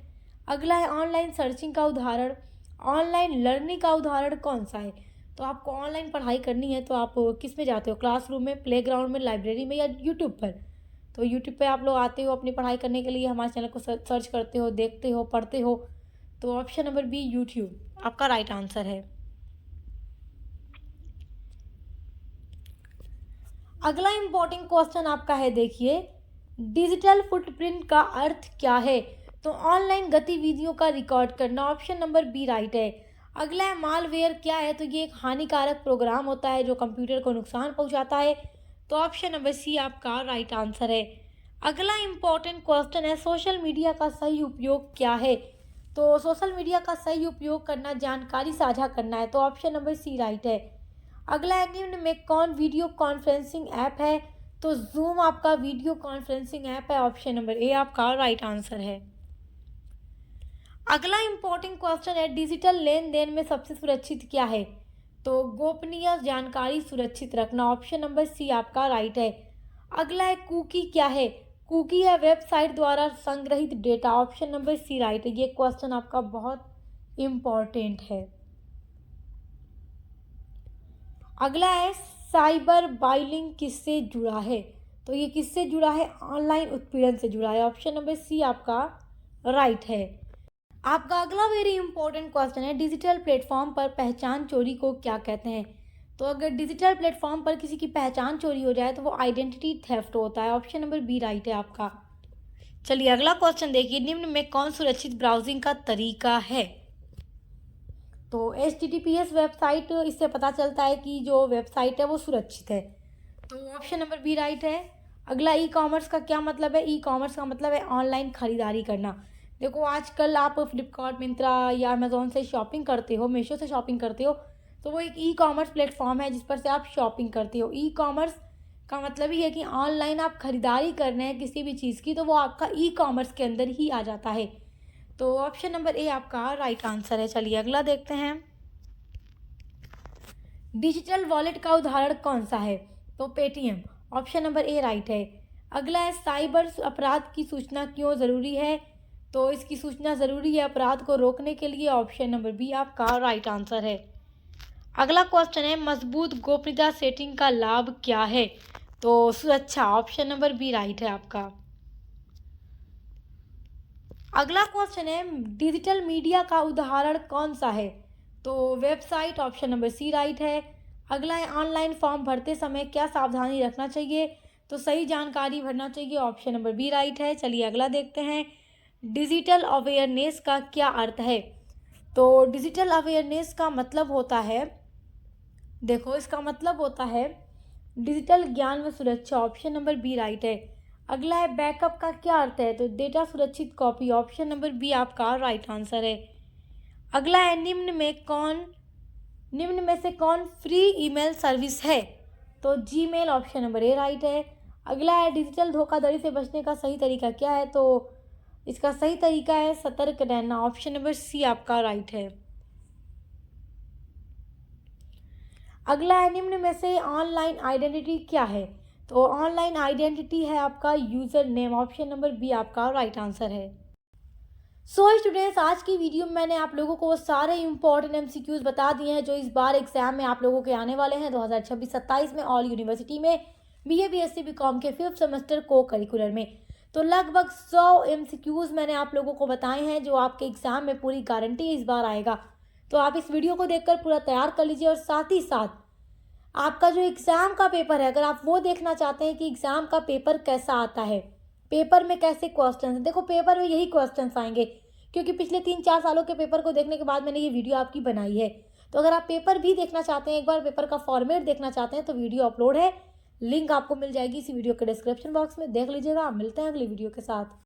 अगला है ऑनलाइन सर्चिंग का उदाहरण, ऑनलाइन लर्निंग का उदाहरण कौन सा है? तो आपको ऑनलाइन पढ़ाई करनी है तो आप किस में जाते हो? क्लासरूम में, प्लेग्राउंड में, लाइब्रेरी में या यूट्यूब पर? तो यूट्यूब पे आप लोग आते हो अपनी पढ़ाई करने के लिए, हमारे चैनल को सर्च करते हो, देखते हो, पढ़ते हो। तो ऑप्शन नंबर बी यूट्यूब आपका राइट आंसर है। अगला इम्पोर्टेंट क्वेश्चन आपका है, देखिए डिजिटल फुटप्रिंट का अर्थ क्या है? तो ऑनलाइन गतिविधियों का रिकॉर्ड करना। ऑप्शन नंबर बी राइट है। अगला है मालवेयर क्या है? तो ये एक हानिकारक प्रोग्राम होता है जो कंप्यूटर को नुकसान पहुंचाता है। तो ऑप्शन नंबर सी आपका राइट आंसर है। अगला इम्पोर्टेंट क्वेश्चन है, सोशल मीडिया का सही उपयोग क्या है? तो सोशल मीडिया का सही उपयोग करना जानकारी साझा करना है। तो ऑप्शन नंबर सी राइट है। अगला है निम्न में कौन वीडियो कॉन्फ्रेंसिंग ऐप है? तो जूम आपका वीडियो कॉन्फ्रेंसिंग ऐप है। ऑप्शन नंबर ए आपका राइट आंसर है। अगला इम्पोर्टेंट क्वेश्चन है, डिजिटल लेन देन में सबसे सुरक्षित क्या है? तो गोपनीय जानकारी सुरक्षित रखना। ऑप्शन नंबर सी आपका राइट है। अगला है कुकी क्या है? कुकी है वेबसाइट द्वारा संग्रहित data. Option number C right है। ये क्वेश्चन आपका बहुत इम्पोर्टेंट है। अगला है साइबर बाइलिंग किससे जुड़ा है? तो ये किससे जुड़ा है? ऑनलाइन उत्पीड़न से जुड़ा है। ऑप्शन नंबर सी आपका राइट है। आपका अगला वेरी इंपॉर्टेंट क्वेश्चन है, डिजिटल प्लेटफॉर्म पर पहचान चोरी को क्या कहते हैं? तो अगर डिजिटल प्लेटफॉर्म पर किसी की पहचान चोरी हो जाए तो वो आइडेंटिटी थेफ्ट होता है। ऑप्शन नंबर बी राइट है आपका। चलिए अगला क्वेश्चन देखिए, निम्न में कौन सुरक्षित ब्राउजिंग का तरीका है? तो HTTPS वेबसाइट, इससे पता चलता है कि जो वेबसाइट है वो सुरक्षित है। तो ऑप्शन नंबर बी राइट है। अगला ई कॉमर्स का क्या मतलब है? ई कॉमर्स का मतलब है ऑनलाइन खरीदारी करना। देखो आजकल आप फ्लिपकार्ट, मिंत्रा या अमेज़ोन से शॉपिंग करते हो, मीशो से शॉपिंग करते हो, तो वो एक ई कॉमर्स प्लेटफॉर्म है जिस पर से आप शॉपिंग करते हो। ई कॉमर्स का मतलब ही है कि ऑनलाइन आप खरीदारी कर रहे हैं किसी भी चीज़ की, तो वो आपका ई कॉमर्स के अंदर ही आ जाता है। तो ऑप्शन नंबर ए आपका राइट आंसर है। चलिए अगला देखते हैं, डिजिटल वॉलेट का उदाहरण कौन सा है? तो Paytm. Option number A right है। अगला है, साइबर अपराध की सूचना क्यों ज़रूरी है? तो इसकी सूचना ज़रूरी है अपराध को रोकने के लिए। ऑप्शन नंबर बी आपका राइट आंसर है। अगला क्वेश्चन है, मजबूत गोपनीयता सेटिंग का लाभ क्या है? तो सुरक्षा। ऑप्शन नंबर बी राइट है आपका। अगला क्वेश्चन है, डिजिटल मीडिया का उदाहरण कौन सा है? तो website. Option number C right है। अगला है, ऑनलाइन फॉर्म भरते समय क्या सावधानी रखना चाहिए? तो सही जानकारी भरना चाहिए। ऑप्शन नंबर बी राइट है। चलिए अगला देखते हैं, डिजिटल अवेयरनेस का क्या अर्थ है? तो डिजिटल अवेयरनेस का मतलब होता है, देखो इसका मतलब होता है डिजिटल ज्ञान व सुरक्षा। ऑप्शन नंबर बी राइट है। अगला है, बैकअप का क्या अर्थ है? तो डेटा सुरक्षित कॉपी। ऑप्शन नंबर बी आपका राइट आंसर है। अगला है, निम्न में से कौन फ्री ईमेल सर्विस है? तो Gmail. Option number A right है। अगला है, डिजिटल धोखाधड़ी से बचने का सही तरीका क्या है? तो इसका सही तरीका है सतर्क रहना। ऑप्शन नंबर सी आपका राइट है। अगला है, निम्न में से ऑनलाइन आइडेंटिटी क्या है? तो ऑनलाइन आइडेंटिटी है आपका user name. Option number B आपका राइट आंसर है। सो स्टूडेंट्स, आज की वीडियो में मैंने आप लोगों को वो सारे इंपॉर्टेंट MCQs बता दिए हैं जो इस बार एग्जाम में आप लोगों के आने वाले हैं 2026-27 में ऑल यूनिवर्सिटी में BA BSc BCom के 5th सेमेस्टर को करिकुलर में। तो लगभग 100 MCQs मैंने आप लोगों को बताए हैं जो आपके एग्जाम में पूरी गारंटी इस बार आएगा। तो आप इस वीडियो को देखकर पूरा तैयार कर लीजिए, और साथ ही साथ आपका जो एग्ज़ाम का पेपर है, अगर आप वो देखना चाहते हैं कि एग्ज़ाम का पेपर कैसा आता है, पेपर में कैसे क्वेश्चन, देखो पेपर में यही क्वेश्चन आएंगे, क्योंकि पिछले 3-4 सालों के पेपर को देखने के बाद मैंने ये वीडियो आपकी बनाई है। तो अगर आप पेपर भी देखना चाहते हैं, एक बार पेपर का फॉर्मेट देखना चाहते हैं, तो वीडियो अपलोड है, लिंक आपको मिल जाएगी इसी वीडियो के डिस्क्रिप्शन बॉक्स में, देख लीजिएगा। आप मिलते हैं अगली वीडियो के साथ।